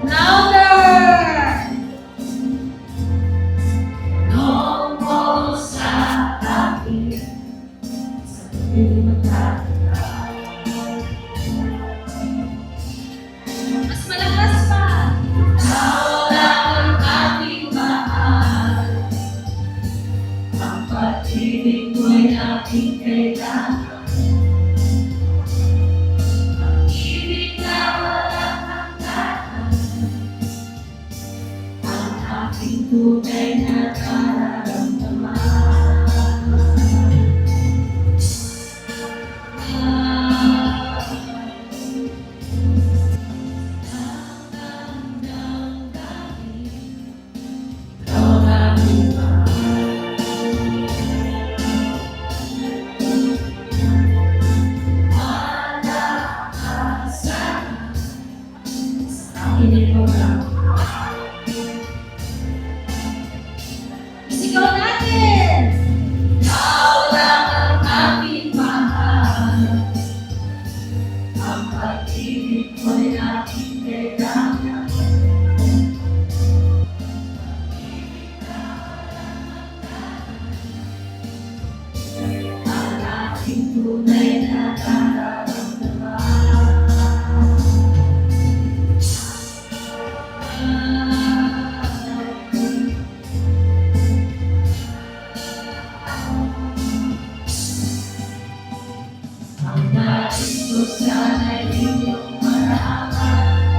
Louder! No more sa akin. Mas malakas pa. Wala ang ating mahal. Ang pag-ibig ko'y aking kailangan. Ang ibig na walang hangganan. Ang aking tunay na nararamdaman. Isigaw natin! Ikaw lang ang aking mahal. Ang pag-ibig ko'y aking kailangan. Ang aking tunay na nararamdaman. Ang nais ko sana'y inyong maraman.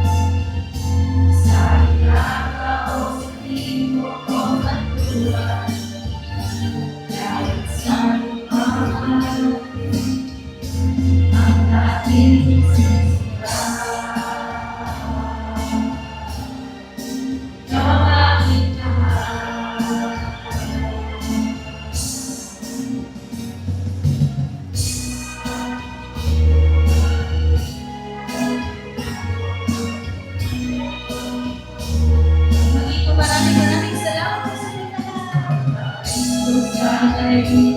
Sa ilaga o sa timog o kanluran. Kahit saan pang ang Ang